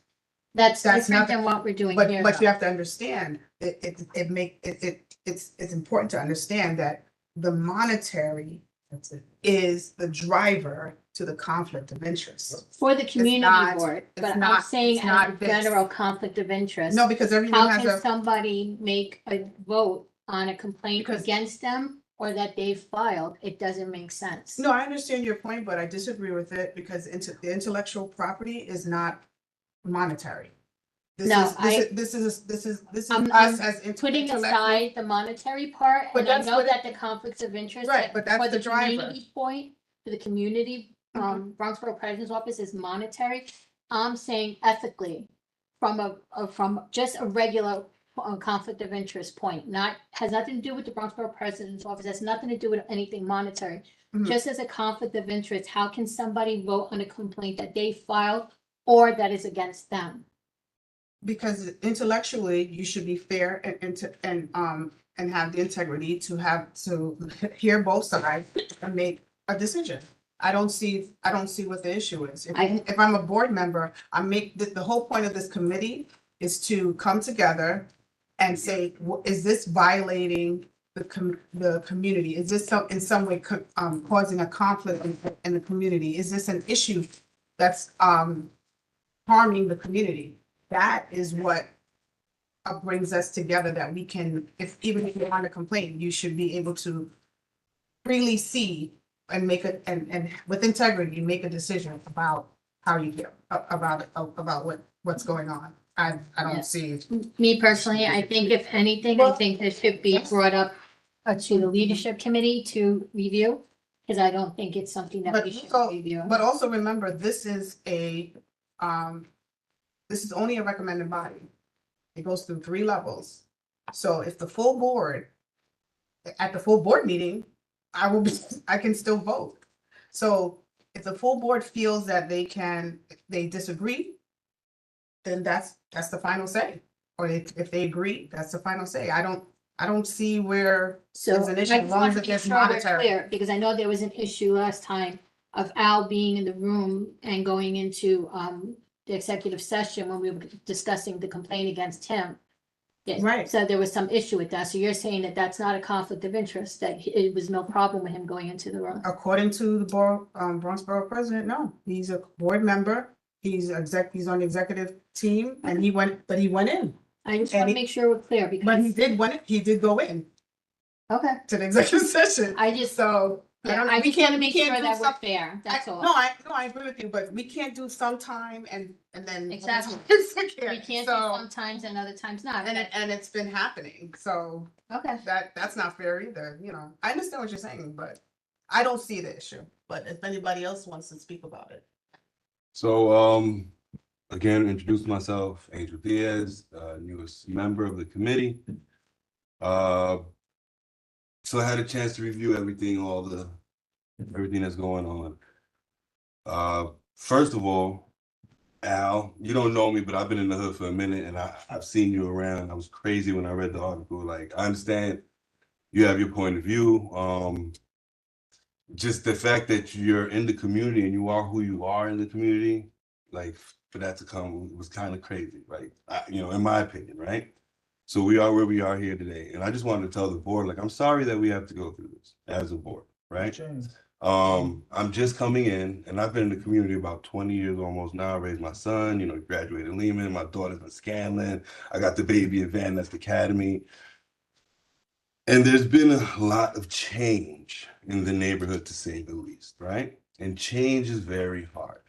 that's That's different not- than what we're doing but here. you though. have to understand, it's important to understand that the monetary is the driver to the conflict of interest. For the community not- board, it's but I'm not- saying it's as not a this. general conflict of interest. No, because everyone How has can a, somebody make a vote on a complaint Because- against them or that they've filed? It doesn't make sense. no, I understand your point, but I disagree with it because the intellectual property is not monetary. No, This is I'm us as Putting intellectual. aside the monetary part, But and I that's know what- that the conflicts of interest. Right, but that's for the driver. community point, for the community, Bronxborough President's Office is monetary. I'm saying ethically, from just a regular conflict of interest point, has nothing to do with the Bronxborough President's Office, has nothing to do with anything monetary. Mhm. Just as a conflict of interest, how can somebody vote on a complaint that they filed or that is against them? Because intellectually, you should be fair and have the integrity to hear both sides and make a decision. I don't see what the issue is. If I'm a board member, the whole point of this committee is to come together and say, is this violating the community? Is this in some way causing a conflict in the community? Is this an issue that's harming the community? That is what brings us together, that we can, even if you want to complain, you should be able to freely see and and with integrity, make a decision about how you feel about what's going on. I don't see. Me personally, I think if anything, I think this should be brought up to the leadership committee to review, because I don't think it's something that we should review. But also remember, this is only a recommended body. It goes through 3 levels. So if the full board, at the full board meeting, I can still vote. So if the full board feels that they disagree, then that's the final say. Or if they agree, that's the final say. I don't see where So there's an issue, I as just long want as to it be gets sure we're monetary. clear, because I know there was an issue last time of Al being in the room and going into the executive session when we were discussing the complaint against him. Yeah, Right. So there was some issue with that. So you're saying that that's not a conflict of interest, that it was no problem with him going into the room? According to the Bronxborough president, no, he's a board member. He's on the executive team, and he went in. I just And want to he- make sure we're clear But because, he did go in okay, to the executive session. I just, So, yeah, don't know, I we just want to can't- we make can't sure do that we're some- fair, that's all. I agree with you, but we can't do sometime and then. Exactly. We We can't do sometimes and other times not. And it's been happening, so Okay, that's not fair either, you know. I understand what you're saying, but I don't see the issue. But if anybody else wants to speak about it. So, again, introduce myself, Angel Diaz, newest member of the committee. So I had a chance to review everything that's going on. First of all, Al, you don't know me, but I've been in the hood for a minute and I've seen you around. I was crazy when I read the article. Like, I understand you have your point of view. Just the fact that you're in the community and you are who you are in the community, like for that to come was kind of crazy, right? In my opinion, right? So we are where we are here today. And I just wanted to tell the board, like, I'm sorry that we have to go through this as a board, right? I'm just coming in and I've been in the community about 20 years almost now. I raised my son, graduated in Lehman. My daughter's in Scanlon. I got the baby at Van Nest Academy. And there's been a lot of change in the neighborhood, to say the least, right? And change is very hard.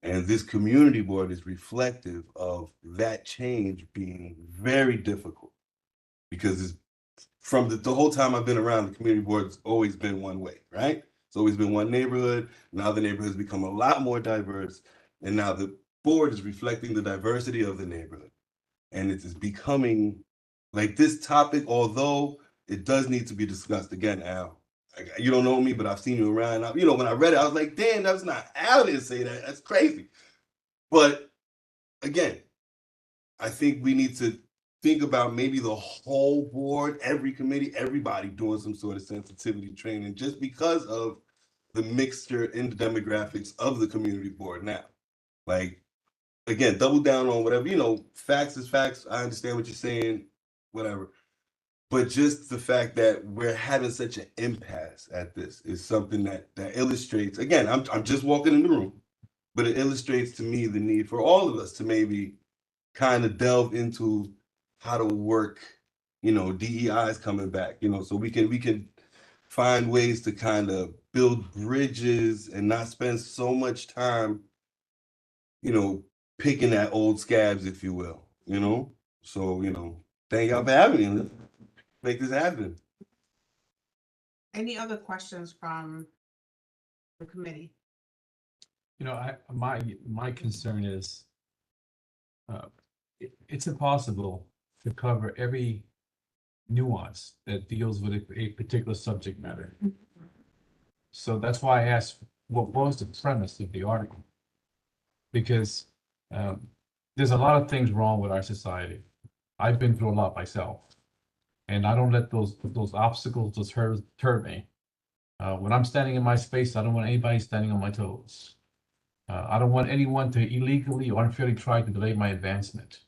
And this community board is reflective of that change being very difficult because it's from the whole time I've been around, the community board's always been one way, right? It's always been one neighborhood. Now the neighborhood's become a lot more diverse. And now the board is reflecting the diversity of the neighborhood. And it is becoming like this topic, although it does need to be discussed again, Al. You don't know me, but I've seen you around. When I read it, I was like, damn, that's not Al didn't say that. That's crazy. But again, I think we need to think about maybe the whole board, every committee, everybody doing some sort of sensitivity training just because of the mixture in the demographics of the community board now. Like, again, double down on whatever, facts is facts. I understand what you're saying, whatever. But just the fact that we're having such an impasse at this is something that illustrates, again, I'm just walking in the room, but it illustrates to me the need for all of us to maybe kind of delve into how to work, DEI is coming back, so we can find ways to kind of build bridges and not spend so much time, picking at old scabs, if you will, So, thank y'all for having me. Make this happen. Any other questions from the committee? My concern is it's impossible to cover every nuance that deals with a particular subject matter. So that's why I asked, what was the premise of the article? Because there's a lot of things wrong with our society. I've been through a lot myself. And I don't let those obstacles deter me. When I'm standing in my space, I don't want anybody standing on my toes. I don't want anyone to illegally or unfairly try to delay my advancement.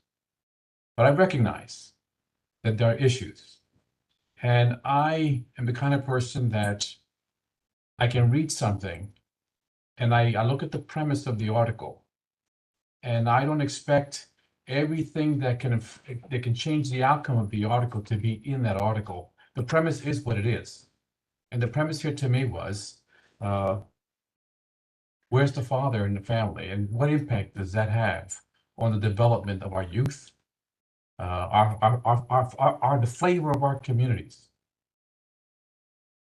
But I recognize that there are issues. And I am the kind of person that I can read something and I look at the premise of the article and I don't expect everything that can change the outcome of the article to be in that article. The premise is what it is. And the premise here to me was, where's the father in the family and what impact does that have on the development of our youth, are the flavor of our communities?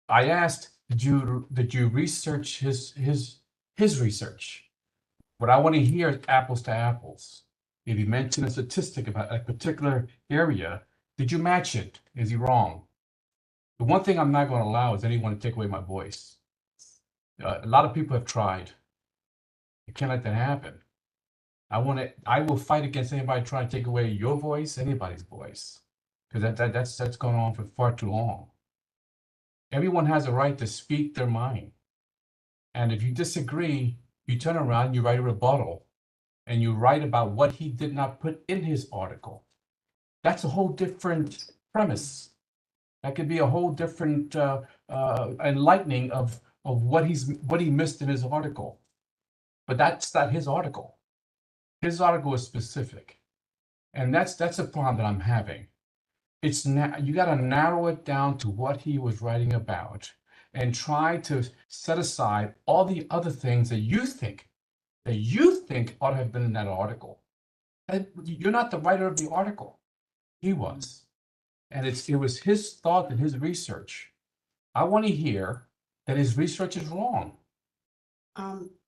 I asked, did you research his research? What I want to hear is apples to apples. If he mentioned a statistic about a particular area, did you match it? Is he wrong? The one thing I'm not going to allow is anyone to take away my voice. A lot of people have tried. You can't let that happen. I will fight against anybody trying to take away your voice, anybody's voice, because that's gone on for far too long. Everyone has a right to speak their mind. And if you disagree, you turn around, you write a rebuttal, and you write about what he did not put in his article. That's a whole different premise. That could be a whole different enlightening of what he missed in his article. But that's not his article. His article is specific. And that's a problem that I'm having. It's you got to narrow it down to what he was writing about and try to set aside all the other things that you think ought to have been in that article. And you're not the writer of the article. He was. And it was his thought and his research. I want to hear that his research is wrong.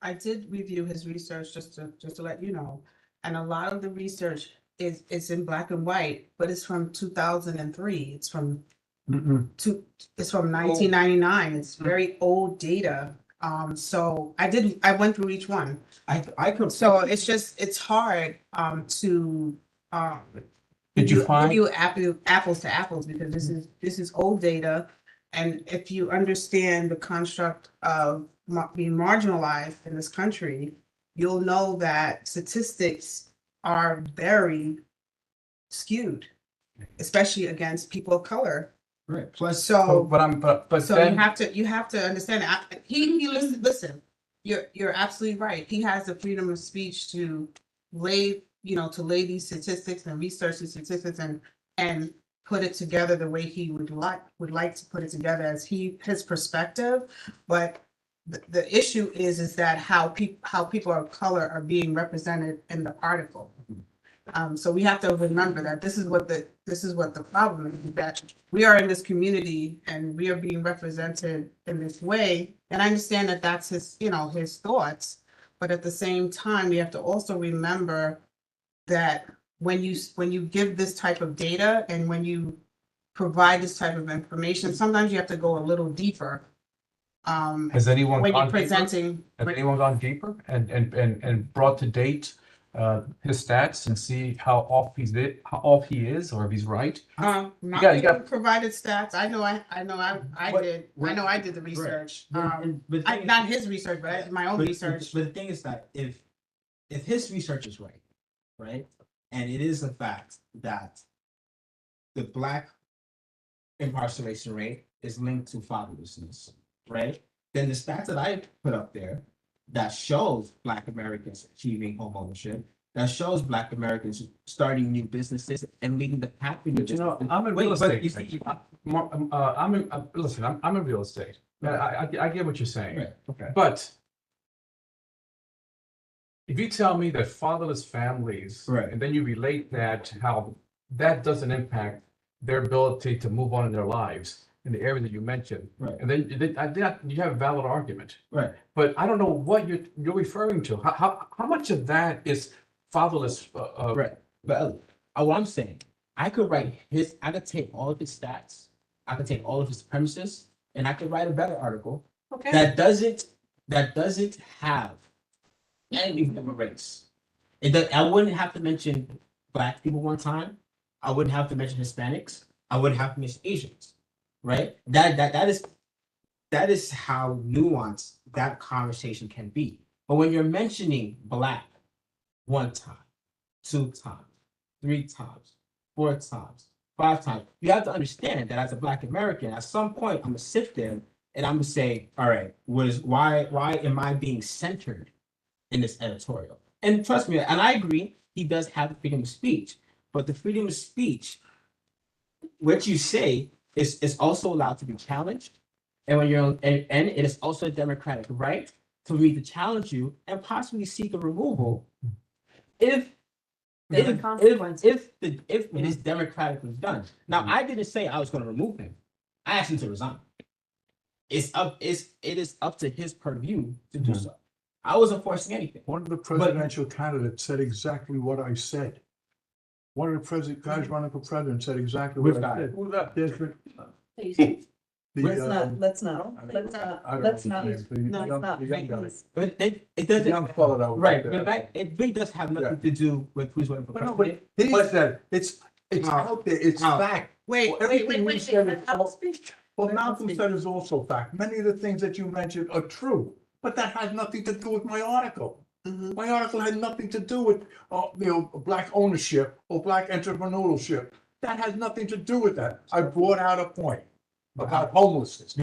I did review his research just to let you know, and a lot of the research is in black and white, but it's from 2003. It's from it's from 1999. It's very old data. So I went through each one. I could. So it's hard to Did you find? give you apples to apples, because this is old data. And if you understand the construct of being marginalized in this country, you'll know that statistics are very skewed, especially against people of color. Right. Plus, So, But so then, you have to understand. He listen. You're absolutely right. He has the freedom of speech to lay these statistics and research these statistics and put it together the way he would like to put it together as his perspective. But the issue is that how people of color are being represented in the article. So we have to remember that this is what the problem is, that we are in this community and we are being represented in this way. And I understand that that's his thoughts, but at the same time, we have to also remember that when you give this type of data and when you provide this type of information, sometimes you have to go a little deeper. has anyone When you're gone deeper? presenting, Has anyone gone deeper and brought to date his stats and see how off he is, or if he's right? not you got- provided stats. I know I did the research. Not his research, but I did my own research. But the thing is that if his research is right, and it is a fact that the Black incarceration rate is linked to fatherlessness, right? Then the stats that I put up there that shows Black Americans achieving home ownership, that shows Black Americans starting new businesses and leading the path. I'm in real estate. I'm in real estate. I get what you're saying. Right. Okay. But if you tell me that fatherless families, Right. and then you relate that to how that doesn't impact their ability to move on in their lives in the area that you mentioned, Right. and then you have a valid argument. Right. But I don't know what you're referring to. How much of that is fatherless? Right. But what I'm saying, I could take all of his stats, I could take all of his premises, and I could write a better article Okay. that doesn't have anything from a race. I wouldn't have to mention Black people one time. I wouldn't have to mention Hispanics. I wouldn't have to mention Asians. Right? That is how nuanced that conversation can be. But when you're mentioning Black one time, 2 times, 3 times, 4 times, 5 times, you have to understand that as a Black American, at some point, I'm gonna sit there and I'm gonna say, all right, why am I being centered in this editorial? And trust me, and I agree, he does have the freedom of speech, but the freedom of speech, what you say is also allowed to be challenged. And when and it is also a democratic right for me to challenge you and possibly seek a removal if it is democratically done. Now, I didn't say I was going to remove him. I asked him to resign. It is up to his purview to do so. I wasn't forcing anything. One of the presidential candidates said exactly what I said. One of the guys running for president said exactly what I said. Who's that? Let's not. But it doesn't. Young fellow that was Right, there. but that, it really does have nothing to do with who's running for But no, president. but he said, it's out there, it's fact. Wait. Everything we said is well, Malcolm said is also fact. Many of the things that you mentioned are true, but that has nothing to do with my article. Mhm. My article had nothing to do with, Black ownership or Black entrepreneurship. That has nothing to do with that. I brought out a point about homelessness,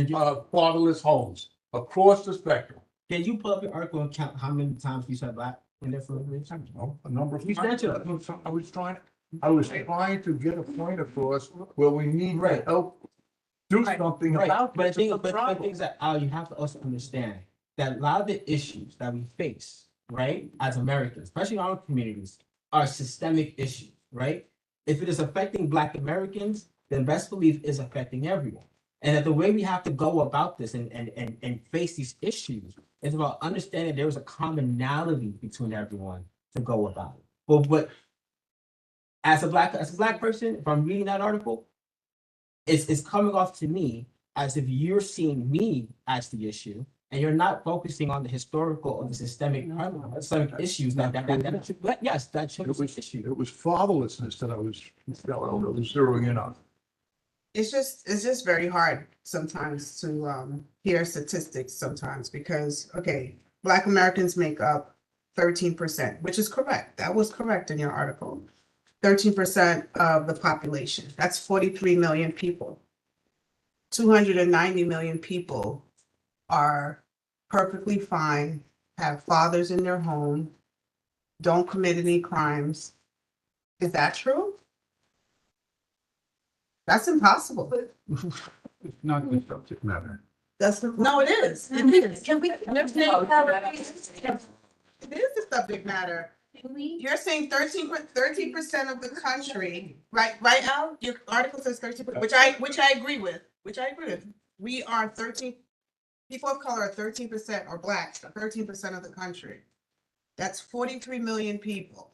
fatherless homes across the spectrum. Can you pull up your article and count how many times you said Black in there for A number of You said times. I was trying, I was trying to get a point across where we need to Right. help do Right, something right. about But I this. think, It's a but the problem. things that, you have to also understand that a lot of the issues that we face, right, as Americans, especially our communities, are systemic issues, right? If it is affecting Black Americans, then best believe is affecting everyone. And that the way we have to go about this and face these issues is about understanding there is a commonality between everyone to go about it. But as a black person, if I'm reading that article, it's coming off to me as if you're seeing me as the issue, and you're not focusing on the historical or the systemic issues yes, that should be an issue. It was fatherlessness that I was zeroing in on. It's just very hard sometimes to hear statistics sometimes because, okay, Black Americans make up 13%, which is correct. That was correct in your article. 13% of the population. That's 43 million people. 290 million people are perfectly fine, have fathers in their home, don't commit any crimes. Is that true? That's impossible. It's not the subject matter. No, it is. It is. Can we? It is the subject matter. You're saying 13% of the country, right, Al? Your article says 13%, which I agree with, We are 13, people of color are 13%, or Blacks are 13% of the country. That's 43 million people.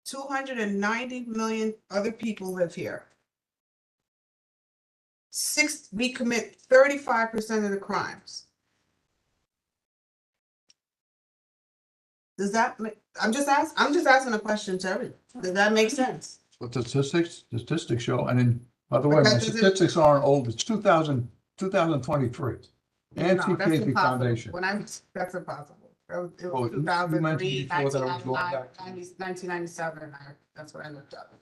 290 million other people live here. We commit 35% of the crimes. Does that make, I'm just asking a question to everyone. Does that make sense? But statistics show, and then, by the way, But my that doesn't- statistics aren't old, it's 2023. No, Anti that's Casey impossible. Foundation. That's impossible. It was Oh, you 2003, mentioned before that I was going back. 1997, that's what I looked up.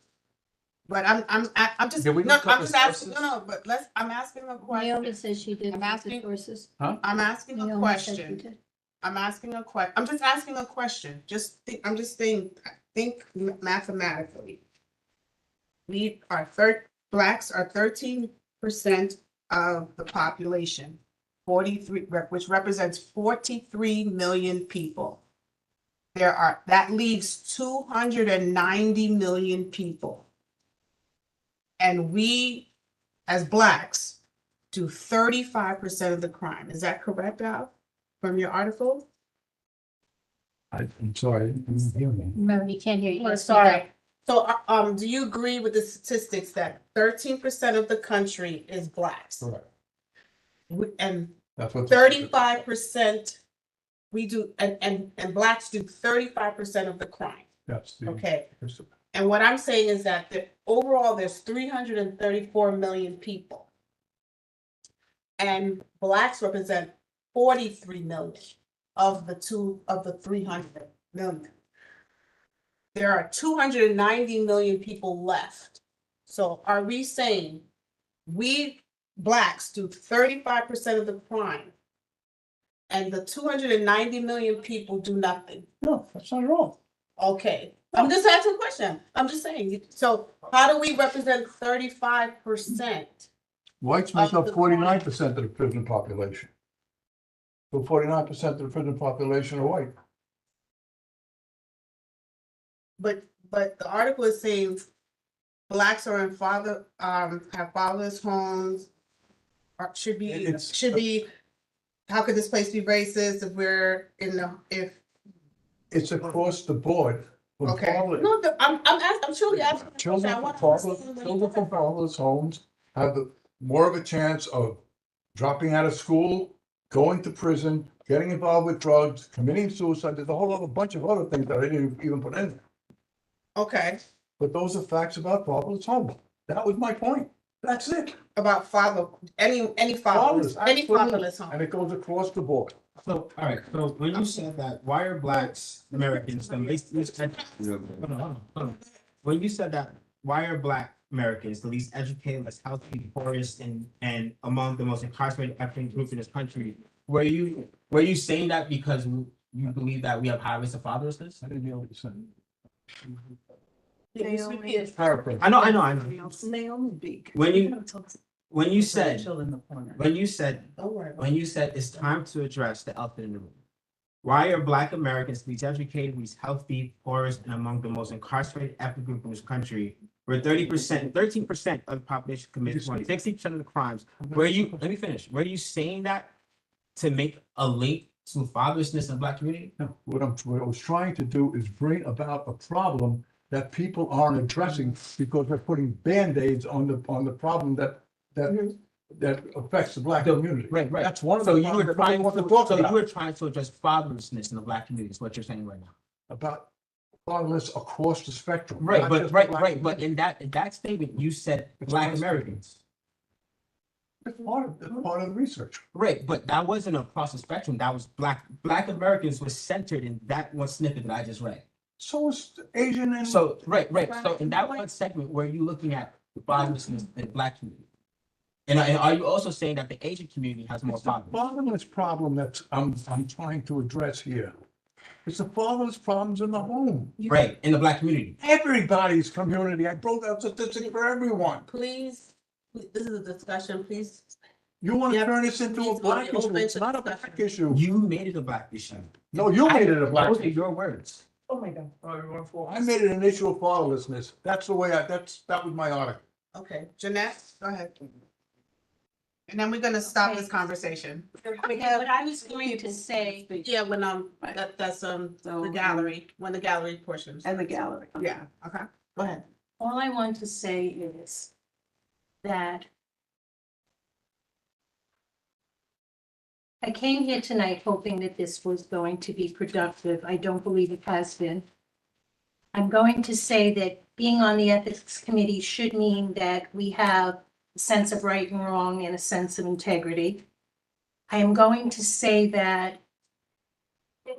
But I'm just, Did we no, look up I'm the just asking, sources? but I'm asking a question. Naomi says she did I'm look at asking- the sources. I'm asking a Naomi said she question. did. I'm just asking a question. I'm just saying, think mathematically. Blacks are 13% of the population, 43, which represents 43 million people. That leaves 290 million people. And we, as Blacks, do 35% of the crime. Is that correct, Al, from your article? I'm sorry, I didn't hear me. No, you can't hear you. Oh, sorry. So, do you agree with the statistics that 13% of the country is Blacks? Correct. And That's what. 35%, we do, and Blacks do 35% of the crime, Yes. okay? And what I'm saying is that overall, there's 334 million people. And Blacks represent 43 million of the 300 million. There are 290 million people left. So are we saying we Blacks do 35% of the crime and the 290 million people do nothing? No, that's not wrong. Okay, I'm just asking a question. I'm just saying, so how do we represent 35%? Whites make Of up the 49% of the prison population. So 49% of the prison population are white. But the article is saying Blacks are in have fatherless homes, or should be, how could this place be racist if It's across the board. From okay. father- No, I'm truly asking. a question. I want to understand what Children from fatherless homes have more of a chance of dropping out of school, going to prison, getting involved with drugs, committing suicide. There's a whole other bunch of other things that I didn't even put in there. Okay, But those are facts about fatherless homes. That was my point. That's it. about any fatherless home. And it goes across the board. So, all right, so when you said that, why are Blacks Americans the least, hold on. When you said that, why are Black Americans the least educated, less healthy, poorest, and among the most incarcerated ethnic groups in this country, were you saying that because you believe that we have high rates of fatherlessness? I didn't hear what you said. Paraphrase. I know. Naomi Beak. When you said, Chill in the corner. when you said Don't worry about when you said it's time to address the elephant in the room. Why are Black Americans, least educated, least healthy, poorest, and among the most incarcerated ethnic group in this country, where 13% of the population commits 60% of the crimes? Let me finish. Were you saying that to make a link to fatherlessness in the Black community? No, what I was trying to do is bring about a problem that people aren't addressing because they're putting Band-Aids on the problem that affects the Black community. Right. That's one of So the you were problems trying nobody wants to, to talk about. you were trying to address fatherlessness in the Black community, is what you're saying right now. About fatherless across the spectrum. Right, not but just the Black but in that statement, you said Black Americans. It's part of the research. Right, but that wasn't across the spectrum. That was Black Americans was centered in that one snippet that I just read. So is Asian and. So right. So in that one segment, where you looking at fatherlessness in the Black community, and are you also saying that the Asian community has more It's the fatherless? fatherless problem that I'm trying to address here. It's the fatherless problems in the home. Right, in the Black community. Everybody's community. I broke out statistics for everyone. Please, this is a discussion, please. You want to Yep. turn this into a Please, Black issue. open It's to not a discussion. Black issue. You made it a Black issue. No, you made it a Black Those are issue. your words. Oh, my God. I made it an issue of fatherlessness. That's the way that was my article. Okay, Jeanette, go ahead. And then we're gonna stop this Okay. conversation. Okay, what I was going to say, Yeah, when, that's, the gallery, when the gallery portions. And the gallery. Yeah, okay, go ahead. all I want to say is that I came here tonight hoping that this was going to be productive. I don't believe it has been. I'm going to say that being on the ethics committee should mean that we have a sense of right and wrong and a sense of integrity. I am going to say that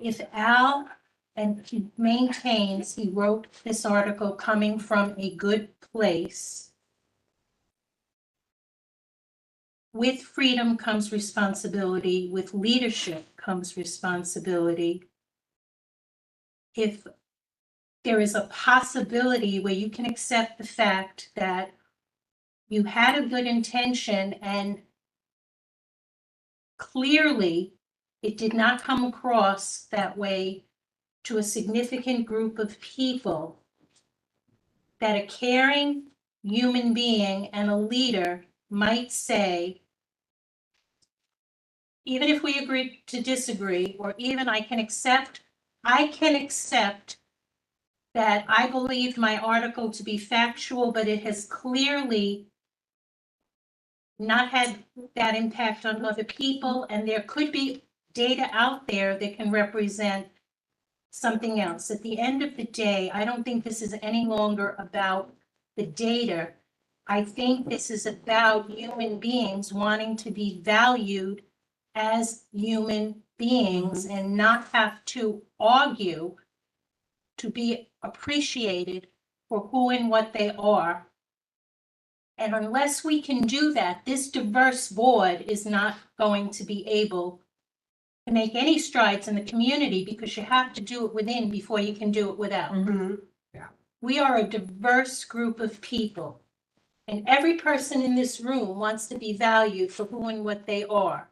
if Al, and he maintains he wrote this article coming from a good place, with freedom comes responsibility, with leadership comes responsibility. If there is a possibility where you can accept the fact that you had a good intention and clearly it did not come across that way to a significant group of people, that a caring human being and a leader might say, even if we agree to disagree, or even I can accept that I believe my article to be factual, but it has clearly not had that impact on other people, and there could be data out there that can represent something else. At the end of the day, I don't think this is any longer about the data. I think this is about human beings wanting to be valued as human beings and not have to argue to be appreciated for who and what they are. And unless we can do that, this diverse board is not going to be able to make any strides in the community, because you have to do it within before you can do it without. We are a diverse group of people, and every person in this room wants to be valued for who and what they are.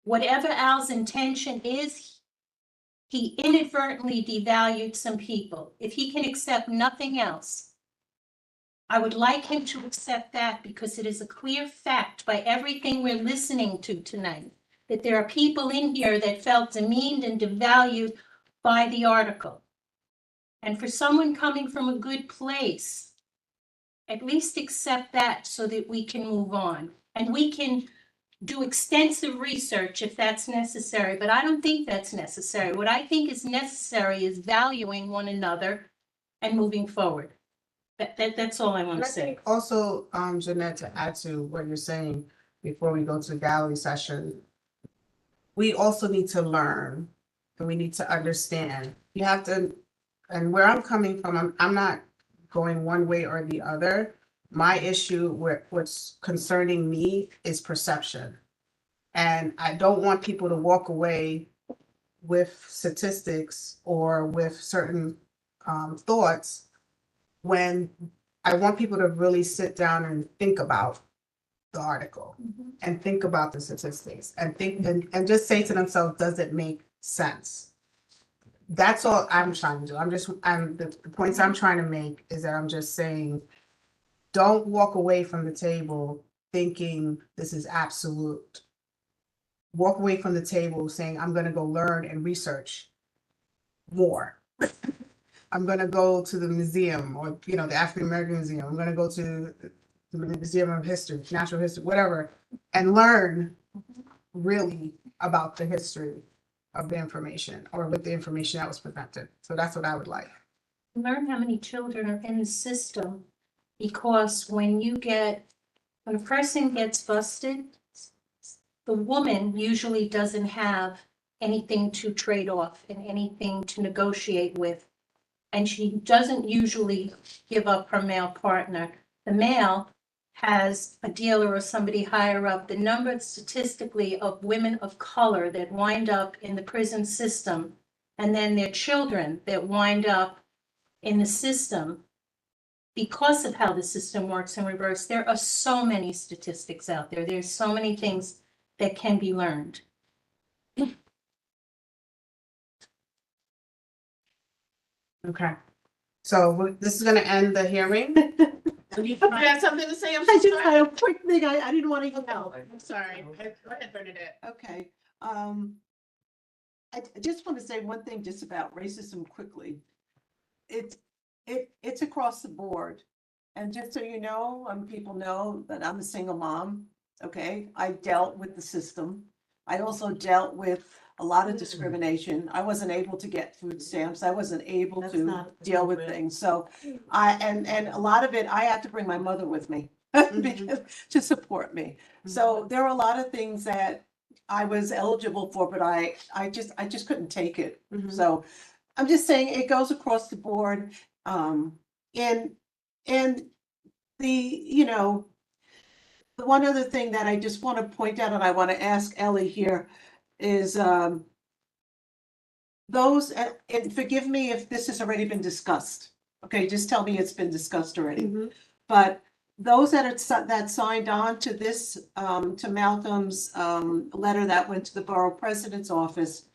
Whatever Al's intention is, he inadvertently devalued some people. If he can accept nothing else, I would like him to accept that, because it is a clear fact by everything we're listening to tonight that there are people in here that felt demeaned and devalued by the article. And for someone coming from a good place, at least accept that so that we can move on. And we can do extensive research if that's necessary, but I don't think that's necessary. What I think is necessary is valuing one another and moving forward. That's all I want And to I say. think also, Jeanette, to add to what you're saying, before we go to the gallery session, we also need to learn and we need to understand. You have to, and where I'm coming from, I'm not going one way or the other. My issue with what's concerning me is perception. And I don't want people to walk away with statistics or with certain thoughts when I want people to really sit down and think about the article and think about the statistics and think and just say to themselves, does it make sense? That's all I'm trying to do. The points I'm trying to make is that I'm just saying, don't walk away from the table thinking this is absolute. Walk away from the table saying, I'm gonna go learn and research more. I'm gonna go to the museum or, the African American Museum. I'm gonna go to the Museum of History, Natural History, whatever, and learn really about the history of the information or with the information that was presented. So that's what I would like. Learn how many children are in the system, because when a person gets busted, the woman usually doesn't have anything to trade off and anything to negotiate with. And she doesn't usually give up her male partner. The male has a dealer or somebody higher up. The number statistically of women of color that wind up in the prison system, and then their children that wind up in the system, because of how the system works in reverse, there are so many statistics out there. There's so many things that can be learned. Okay. So this is gonna end the hearing. You have something to say? I'm I so just sorry. had a quick thing, I didn't want to yell. I'm sorry. Go ahead, Bernadette. Okay, I just want to say one thing just about racism quickly. It's across the board. And just so you know, people know that I'm a single mom, okay? I dealt with the system. I also dealt with a lot of discrimination. I wasn't able to get food stamps. I wasn't able to deal with things. So and a lot of it, I had to bring my mother with me to support me. So there are a lot of things that I was eligible for, but I just couldn't take it. So I'm just saying it goes across the board. And the one other thing that I just want to point out, and I want to ask Ellie here, is those, and forgive me if this has already been discussed. Okay, just tell me it's been discussed already. But those that signed on to this, to Malcolm's letter that went to the borough president's office,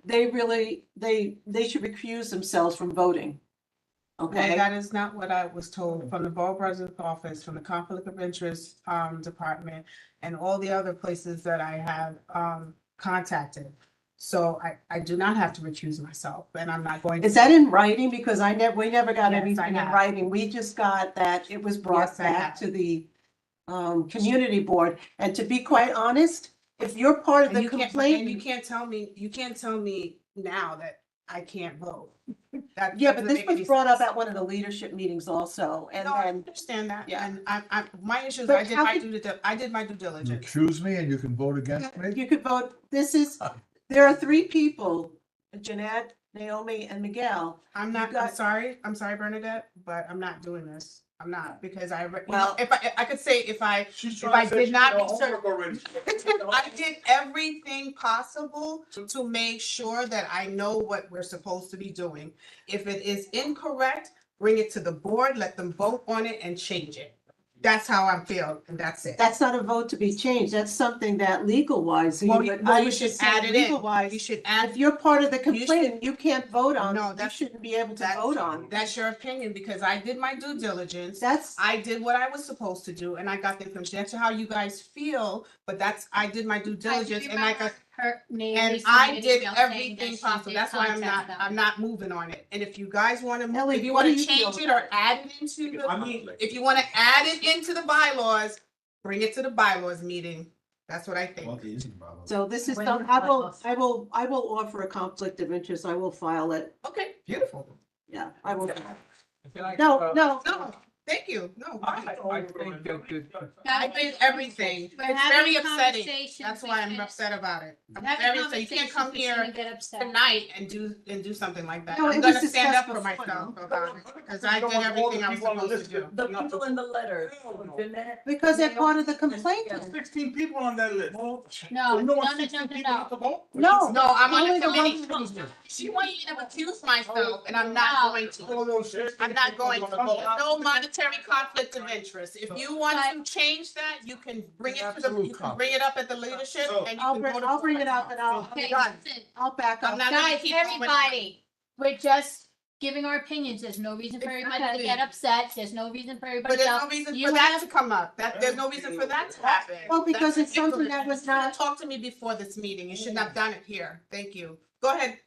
they should recuse themselves from voting. Okay. Well, that is not what I was told from the borough president's office, from the conflict of interest department, and all the other places that I have contacted. So I do not have to recuse myself, and I'm not going to. Is that in writing? Because we never got Yes, anything I in have. writing. We just got that it was brought Yes, I back have. to the community board. And to be quite honest, if you're part of And the you complaint. can't tell me now that I can't vote. Yeah, but this was brought up at one of the leadership meetings also, and No, I then, understand that, yeah. and my issue is But I did how my could- I did my due You diligence. accuse me and you can vote against me? you could vote, there are 3 people, Jeanette, Naomi, and Miguel. I'm You not, I'm sorry, Bernadette, but I'm not doing this. I'm not, because Well- if I could say if I She's If I trying to say did she not did her research- homework already. I did everything possible to make sure that I know what we're supposed to be doing. If it is incorrect, bring it to the board, let them vote on it and change it. That's how I feel, and that's it. That's not a vote to be changed. That's something that legal wise. Well, you should add it in. Legal wise, You should add, if you're part of the You should- complaint, you can't vote on, No, you that's- shouldn't be able to that's- vote on. that's your opinion, because I did my due diligence. That's, I did what I was supposed to do, and I got the information. That's how you guys feel, but I did my due diligence, and I got, Her name. and I did everything possible. That's why I'm not moving on it. And if you guys want to move, Ellie, if you what want do to you feel change it or add it into the, if you want to add it into the bylaws, bring it to the bylaws meeting. That's what I think. so this is, When some- you I file- will offer a conflict of interest. I will file it. Okay, beautiful. Yeah, I will. I feel like, No, No, thank you. No, I think that I did everything. We're It's having very a upsetting. conversation. That's We why I'm should- upset about it. I'm Have a very upset. You can't conversation, come we here shouldn't get upset. tonight and do something like that. No, I'm it was gonna stand up discussed for before. myself about it, because I did everything I was supposed to do. The people in the letter, didn't they? Because they're part of the complaint. 16 people on that list. No, So no, you know what no, no, 16 no, people no. have to vote? No. No, I'm on Only the the committee. ones- She wants me to recuse myself, and I'm not going to. All those 16 I'm not people going to. gonna There's vote. no monetary conflict of interest. If you want to change that, you can bring it to the, you can bring it up at the leadership and you I'll can bring, go to. I'll bring it up and I'll, Okay, Done. listen, I'll back I'm up. not gonna guys, keep going. everybody, we're just giving our opinions. There's no reason for everybody to Exactly. get upset. There's no reason for everybody But there's to. no reason You for that have- to come up. There's no reason for that to happen. Well, because That's it's something ridiculous. that was You should've not- talked to me before this meeting. You shouldn't have done it here. Thank you. Go ahead,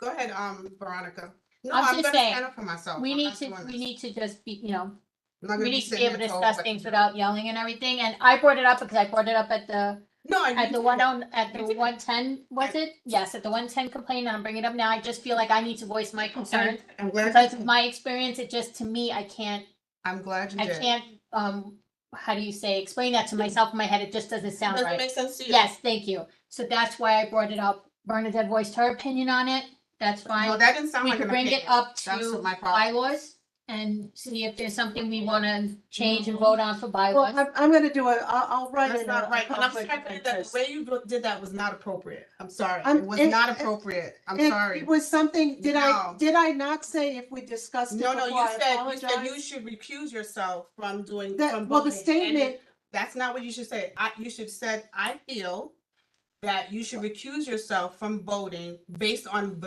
Veronica. No, I'm I'm just gonna saying, stand up for myself. We I'm need not to, doing we this. need to just be, you know, I'm not we gonna need to sitting be able here to told discuss what things to do. without yelling and everything. And I brought it up because I brought it up at the No, At the you one did. on, at the 110, was it? Yes, at the 110 complaint, and I'm bringing it up now. I just feel like I need to voice my concern. I'm glad. Because of my experience, it just, to me, I can't, I'm glad you I did. can't, how do you say, explain that to myself in my head. It just doesn't sound Doesn't right. make sense to you. Yes, thank you. So that's why I brought it up. Bernadette voiced her opinion on it. That's No, fine. that didn't sound We like could an bring it opinion. up That's to my problem. bylaws and see if there's something we wanna change and vote on for Well, bylaws. I'm gonna do it, I'll write That's it. not right. And I'm sorry, but the way you did that was not appropriate. I'm sorry. I'm- It was it- not appropriate. I'm It sorry. was something, No. did I not say if we discussed it No, before? no, I you said you apologize? should recuse yourself from doing, That- from well, the voting. statement- And that's not what you should say. You should said, I feel that you should recuse yourself from voting based on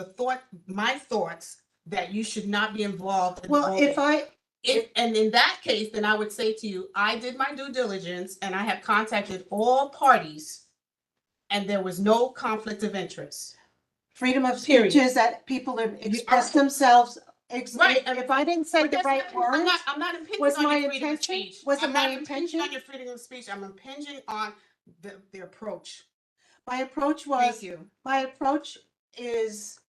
my thoughts that you should not be involved in Well, if voting. I, And in that case, then I would say to you, I did my due diligence and I have contacted all parties and there was no conflict of interest. freedom of Period. speech is that people have expressed themselves. Right. If I didn't say But the that's right not- words, I'm not impinging was on my your freedom of intention? speech. Was it I'm my not impinging intention? on your freedom of speech. I'm impinging on the approach. my approach Thank was, you. my approach is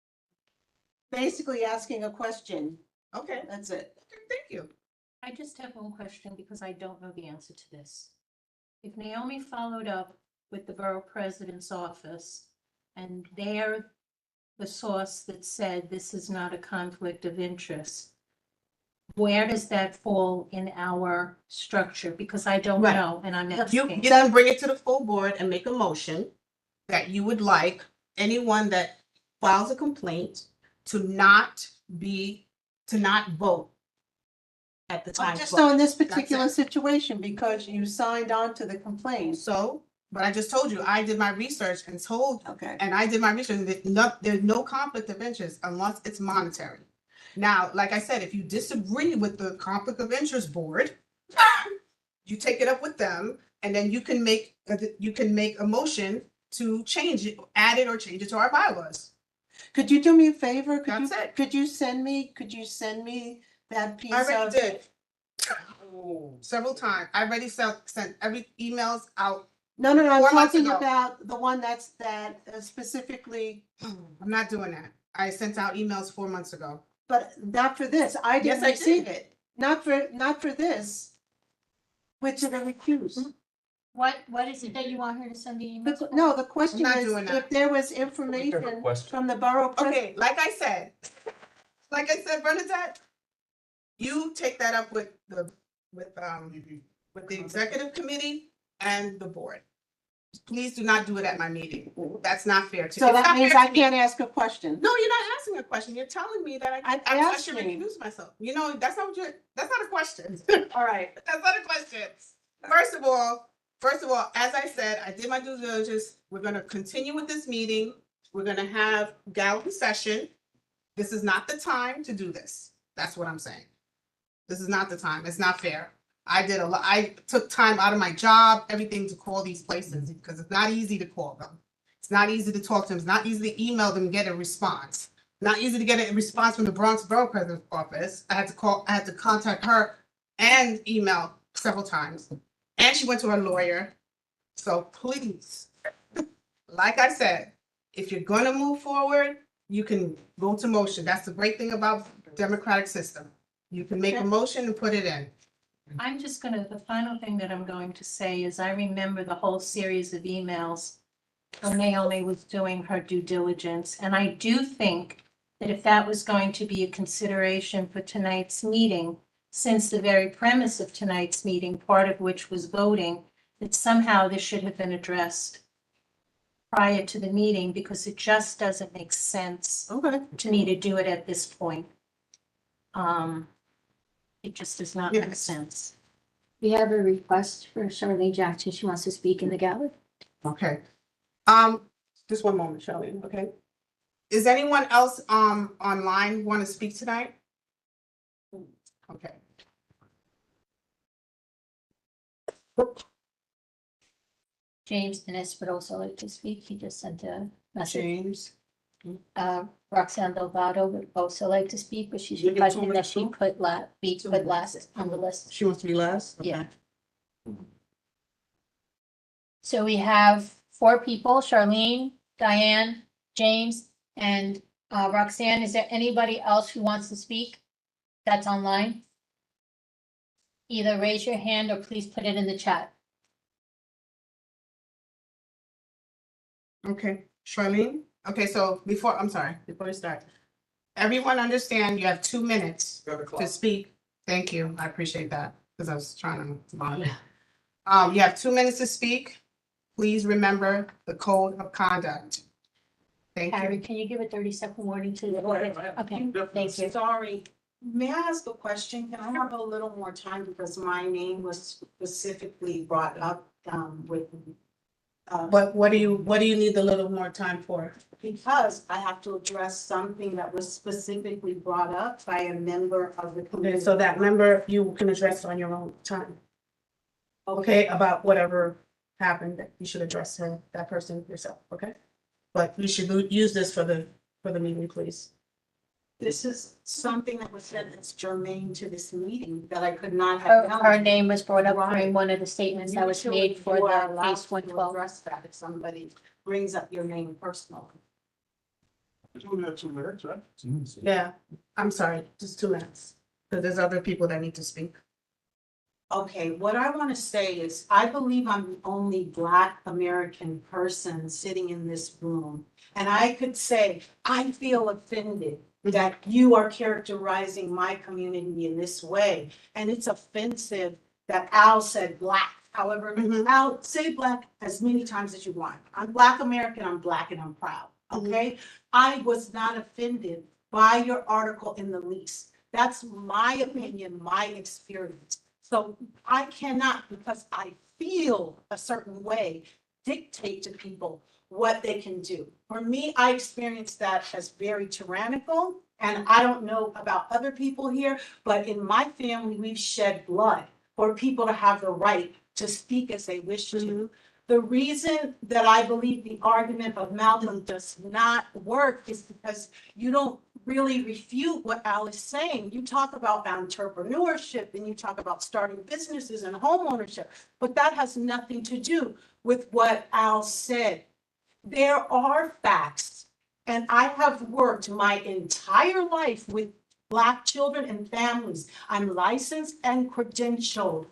basically asking a question. Okay, That's it. thank you. I just have one question because I don't know the answer to this. If Naomi followed up with the borough president's office and they're the source that said this is not a conflict of interest, where does that fall in our structure? Because I don't Right. know and I'm You asking. then bring it to the full board and make a motion that you would like anyone that files a complaint to not vote at the time. Just of vote. on this That's particular it. situation, because you signed on to the complaint. So, but I just told you, I did my research and Okay. I did my research, and there's no conflict of interest unless it's monetary. Now, like I said, if you disagree with the conflict of interest board, you take it up with them, and then you can make a motion to change it, add it or change it to our bylaws. Could you do me a favor? That's it. Could you send me that piece I of? already did. Several times. I already sent every emails out. No, I'm 4 months talking ago. about the one that specifically, I'm not doing that. I sent out emails 4 months ago. but not for this. I Yes, didn't I receive did. it. Not for this. Which are the recused. What is it that you want her to send the email? No, the question not is doing that. if there was information question. from the borough. Okay, like I said, Bernadette, you take that up with the executive committee and the board. Please do not do it at my meeting. That's not fair to. So it's that not means fair I to me. can't ask a question. No, you're not asking a question. You're telling me that I'm I should asking. recuse myself. You know, that's not a question. All right. That's not a question. First of all, as I said, I did my due diligence. We're gonna continue with this meeting. We're gonna have gallery session. This is not the time to do this. That's what I'm saying. This is not the time. It's not fair. I took time out of my job, everything to call these places because it's not easy to call them. It's not easy to talk to them. It's not easy to email them and get a response. Not easy to get a response from the Bronx Borough President's office. I had to contact her and email several times. And she went to her lawyer. So please, like I said, if you're gonna move forward, you can go to motion. That's the great thing about democratic system. You can make a motion and put it in. I'm just gonna, the final thing that I'm going to say is I remember the whole series of emails when Naomi was doing her due diligence, and I do think that if that was going to be a consideration for tonight's meeting, since the very premise of tonight's meeting, part of which was voting, that somehow this should have been addressed prior to the meeting, because it just doesn't make sense Okay. to me to do it at this point. It just does not make Yes. sense. We have a request for Charlene Jackson. She wants to speak in the gallery. Okay. Just one moment, Charlene, okay? Is anyone else, online want to speak tonight? Okay. James Innes would also like to speak. He just sent a message. James. Roxanne Delgado would also like to speak, but she's You get 2 requesting that minutes she too? be 2 put minutes. last on the list. She wants to be last? Yeah. So we have 4 people, Charlene, Diane, James, and Roxanne. Is there anybody else who wants to speak that's online? Either raise your hand or please put it in the chat. Okay, Charlene? Okay, so before we start. Everyone understand you have 2 minutes to speak. Thank you. I appreciate that, because I was trying to bond. You have 2 minutes to speak. Please remember the code of conduct. Thank Harry, you. can you give a 30-second warning to the Go ahead, board? go ahead. Okay, thank you. Sorry, may I ask a question? Can I have a little more time because my name was specifically brought up with. What do you need a little more time for? Because I have to address something that was specifically brought up by a member of the Okay, committee. so that member you can address on your own time. Okay, about whatever happened, that you should address that person yourself, okay? But you should use this for the meeting, please. This is something that was said that's germane to this meeting that I could not Her, have. her name was brought up during Right. one of the statements that was Usually made for you are the allowed case to 112. Address that if somebody brings up your name personally. We have 2 minutes, right? Yeah, I'm sorry, just 2 minutes, because there's other people that need to speak. Okay, what I want to say is, I believe I'm the only Black American person sitting in this room. And I could say, I feel offended that you are characterizing my community in this way. And it's offensive that Al said Black. However, Mhm. Al, say Black as many times as you want. I'm Black American, I'm Black and I'm proud, okay? I was not offended by your article in the least. That's my opinion, my experience. So I cannot, because I feel a certain way, dictate to people what they can do. For me, I experienced that as very tyrannical, and I don't know about other people here, but in my family, we've shed blood for people to have the right to speak as they wish to. The reason that I believe the argument of Malcolm does not work is because you don't really refute what Al is saying. You talk about entrepreneurship and you talk about starting businesses and homeownership, but that has nothing to do with what Al said. There are facts, and I have worked my entire life with Black children and families. I'm licensed and credentialed,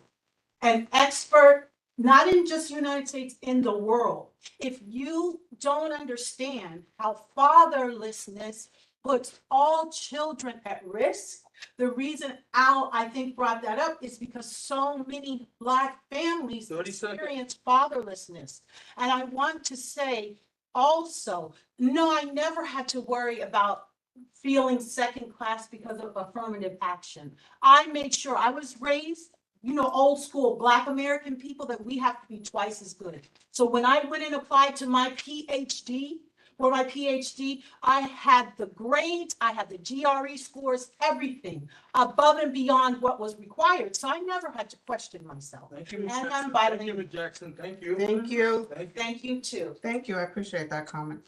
an expert, not in just United States, in the world. If you don't understand how fatherlessness puts all children at risk, the reason Al, I think, brought that up is because so many Black families 30 seconds. experience fatherlessness. And I want to say also, no, I never had to worry about feeling second class because of affirmative action. I made sure I was raised, old school Black American people, that we have to be twice as good. So when I went and applied to my PhD, I had the grades, I had the GRE scores, everything above and beyond what was required. So I never had to question myself. Thank you, Ms. And Jackson. I'm Thank you, bilingual. Ms. Jackson. Thank you. Thank you. Thank you too. Thank you, I appreciate that comment.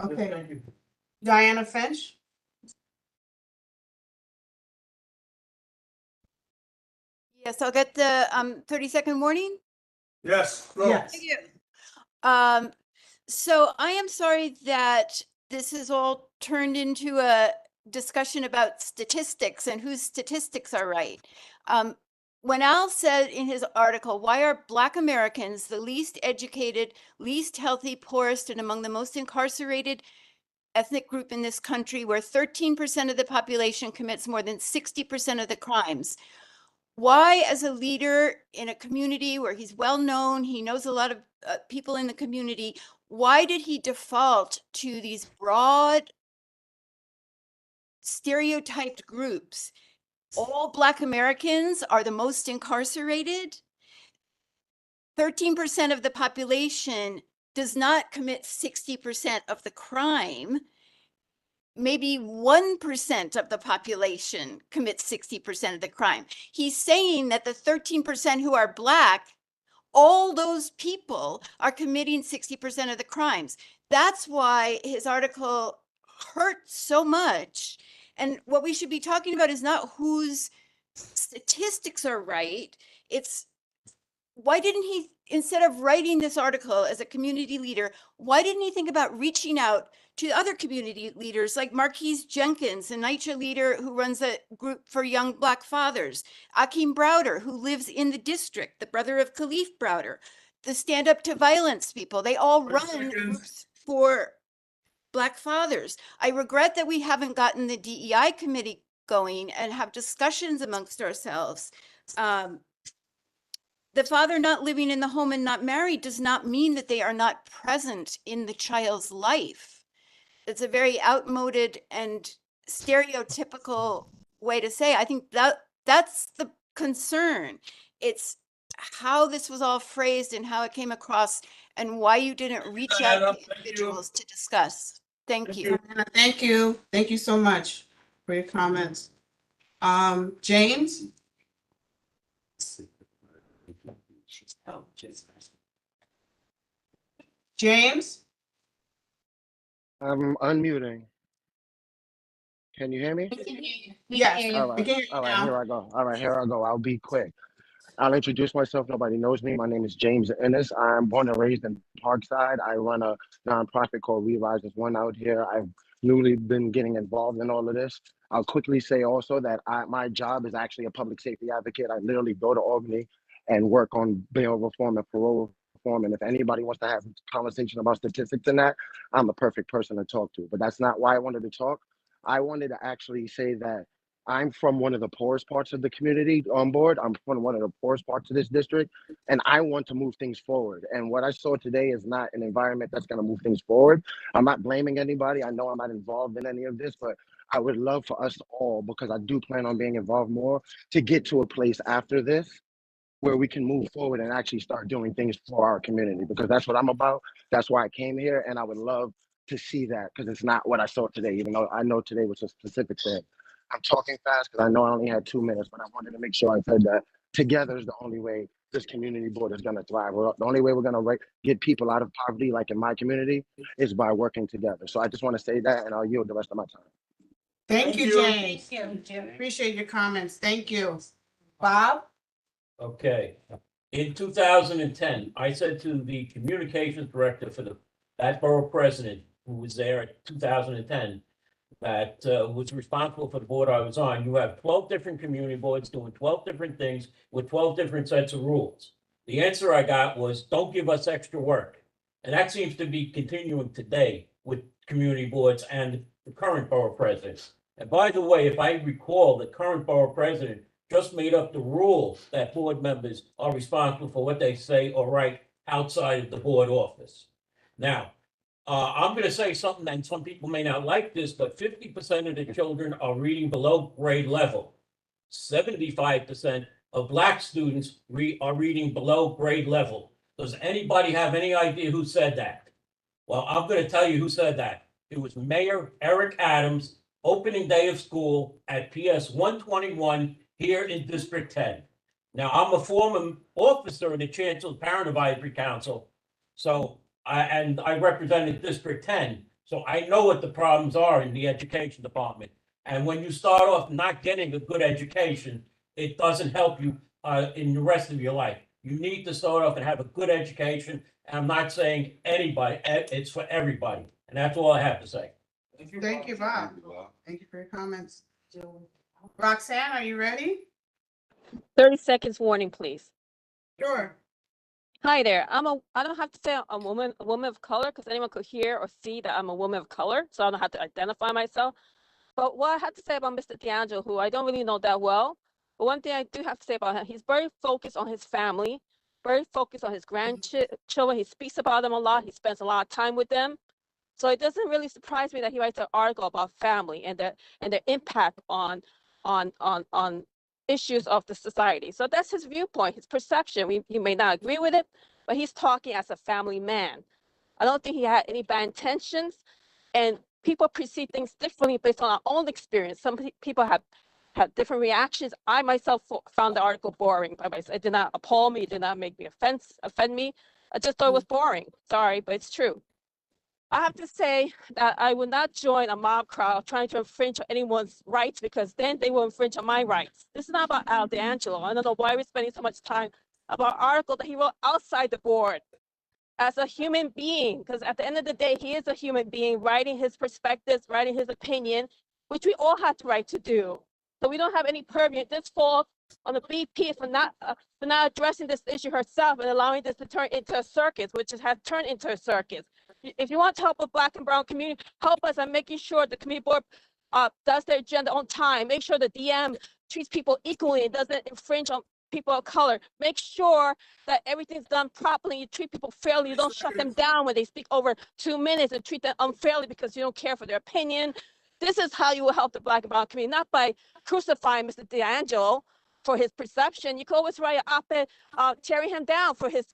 Okay, Thank you. Diana Finch? Yes, I'll get the 30-second warning. Yes. go. Yes. Thank you. So I am sorry that this has all turned into a discussion about statistics and whose statistics are right. when Al said in his article, why are Black Americans the least educated, least healthy, poorest, and among the most incarcerated ethnic group in this country, where 13% of the population commits more than 60% of the crimes? Why, as a leader in a community where he's well known, he knows a lot of people in the community, why did he default to these broad stereotyped groups? All Black Americans are the most incarcerated. 13% of the population does not commit 60% of the crime. Maybe 1% of the population commits 60% of the crime. He's saying that the 13% who are Black, all those people are committing 60% of the crimes. That's why his article hurt so much. And what we should be talking about is not whose statistics are right. It's why didn't he, instead of writing this article as a community leader, why didn't he think about reaching out to other community leaders like Marquise Jenkins, a NYCHA leader who runs a group for young Black fathers, Akeem Browder, who lives in the district, the brother of Khalif Browder, the Stand Up to Violence people, they all run groups for Black fathers. I regret that we haven't gotten the DEI committee going and have discussions amongst ourselves. The father not living in the home and not married does not mean that they are not present in the child's life. It's a very outmoded and stereotypical way to say. I think that that's the concern. It's how this was all phrased and how it came across and why you didn't reach out to individuals to discuss. Thank you. Thank you. Thank you so much for your comments. James? James? I'm unmuting. Can you hear me? Yes. All right, here I go. All right, here I go. I'll be quick. I'll introduce myself. Nobody knows me. My name is James Ennis. I'm born and raised in Parkside. I run a nonprofit called We Rise as One out here. I've newly been getting involved in all of this. I'll quickly say also that my job is actually a public safety advocate. I literally go to Albany and work on bail reform and parole reform. And if anybody wants to have a conversation about statistics and that, I'm a perfect person to talk to. But that's not why I wanted to talk. I wanted to actually say that I'm from one of the poorest parts of the community on board. I'm from one of the poorest parts of this district, and I want to move things forward. And what I saw today is not an environment that's going to move things forward. I'm not blaming anybody. I know I'm not involved in any of this, but I would love for us all, because I do plan on being involved more, to get to a place after this where we can move forward and actually start doing things for our community, because that's what I'm about. That's why I came here, and I would love to see that, because it's not what I saw today, even though I know today was a specific thing. I'm talking fast because I know I only had 2 minutes, but I wanted to make sure I said that together is the only way this community board is going to thrive. The only way we're going to get people out of poverty, like in my community, is by working together. So I just want to say that, and I'll yield the rest of my time. Thank you, James. Appreciate your comments. Thank you. Bob? Okay. In 2010, I said to the communications director for that borough president who was there in 2010, that was responsible for the board I was on, you have 12 different community boards doing 12 different things with 12 different sets of rules. The answer I got was, don't give us extra work. And that seems to be continuing today with community boards and the current borough president. And by the way, if I recall, the current borough president just made up the rules that board members are responsible for what they say or write outside of the board office. Now, I'm going to say something, and some people may not like this, but 50% of the children are reading below grade level. 75% of Black students are reading below grade level. Does anybody have any idea who said that? Well, I'm going to tell you who said that. It was Mayor Eric Adams, opening day of school at PS 121 here in District 10. Now, I'm a former officer of the Chancellor's Parent Advisory Council, so I represented District 10, so I know what the problems are in the education department. And when you start off not getting a good education, it doesn't help you in the rest of your life. You need to start off and have a good education. And I'm not saying anybody, it's for everybody. And that's all I have to say. Thank you, Bob. Thank you for your comments. Roxanne, are you ready? 30 seconds warning, please. Sure. Hi there. I don't have to say I'm a woman of color, because anyone could hear or see that I'm a woman of color, so I don't have to identify myself. But what I have to say about Mr. D'Angelo, who I don't really know that well, but one thing I do have to say about him, he's very focused on his family, very focused on his grandchildren. He speaks about them a lot. He spends a lot of time with them. So it doesn't really surprise me that he writes an article about family and their impact on issues of the society. So that's his viewpoint, his perception. You may not agree with it, but he's talking as a family man. I don't think he had any bad intentions, and people perceive things differently based on our own experience. Some people have different reactions. I myself found the article boring. It did not appall me. It did not make me offend me. I just thought it was boring. Sorry, but it's true. I have to say that I will not join a mob crowd trying to infringe on anyone's rights, because then they will infringe on my rights. This is not about Al D'Angelo. I don't know why we're spending so much time about an article that he wrote outside the board as a human being, because at the end of the day, he is a human being writing his perspectives, writing his opinion, which we all have the right to do. So we don't have any purview. This falls on the BP for not addressing this issue herself and allowing this to turn into a circus, which has turned into a circus. If you want to help the Black and brown community, help us on making sure the community board does their agenda on time. Make sure the DM treats people equally and doesn't infringe on people of color. Make sure that everything's done properly. You treat people fairly. You don't shut them down when they speak over 2 minutes and treat them unfairly because you don't care for their opinion. This is how you will help the Black and brown community, not by crucifying Mr. D'Angelo for his perception. You can always write an op-ed tearing him down for his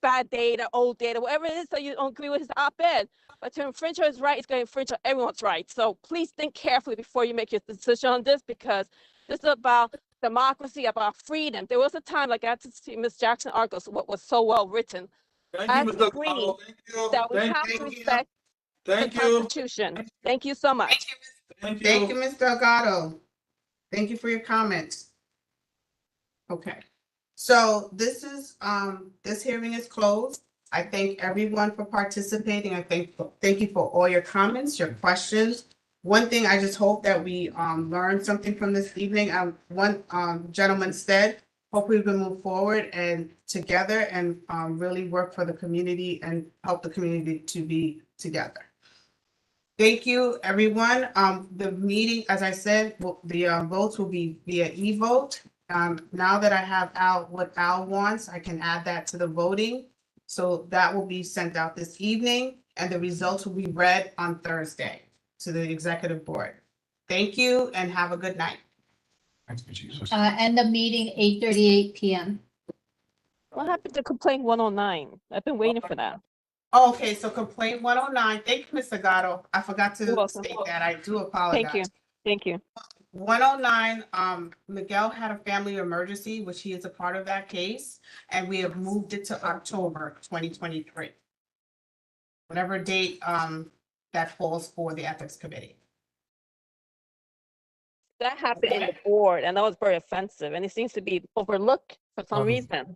bad data, old data, whatever it is, so you don't agree with his op-ed. But to infringe on his right is going to infringe on everyone's rights. So please think carefully before you make your decision on this, because this is about democracy, about freedom. There was a time, like I had to see Ms. Jackson articles, what was so well written. I agree that we have to respect the Constitution. Thank you so much. Thank you, Ms. Delgado. Thank you for your comments. Okay, so this hearing is closed. I thank everyone for participating. I thank you for all your comments, your questions. One thing, I just hope that we learned something from this evening. One gentleman said, hopefully we can move forward and together and really work for the community and help the community to be together. Thank you, everyone. The meeting, as I said, the votes will be via e-vote. Now that I have what Al wants, I can add that to the voting. So that will be sent out this evening, and the results will be read on Thursday to the executive board. Thank you and have a good night. Thanks, Jesus. End the meeting 8:38 p.m. What happened to complaint 109? I've been waiting for that. Okay, so complaint 109. Thank you, Mr. Gatto. I forgot You're to welcome. state that. I do apologize. Thank you. Thank you. 109, Miguel had a family emergency, which he is a part of that case, and we have moved it to October 2023. Whatever date that falls for the ethics committee. That happened in the board, and that was very offensive, and it seems to be overlooked for some reason.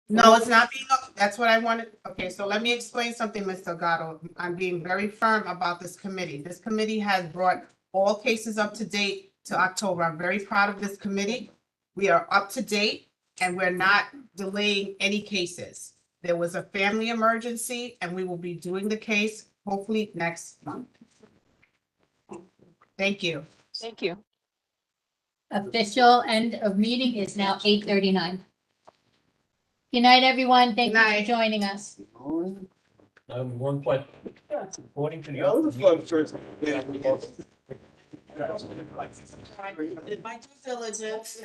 No, it's not being, that's what I wanted. Okay, so let me explain something, Mr. Gatto. I'm being very firm about this committee. This committee has brought all cases up to date to October. I'm very proud of this committee. We are up to date and we're not delaying any cases. There was a family emergency and we will be doing the case hopefully next month. Thank you. Thank you. Official end of meeting is now 8:39. Good night, everyone. Thank you for joining us. One question. According to the. Did my due diligence.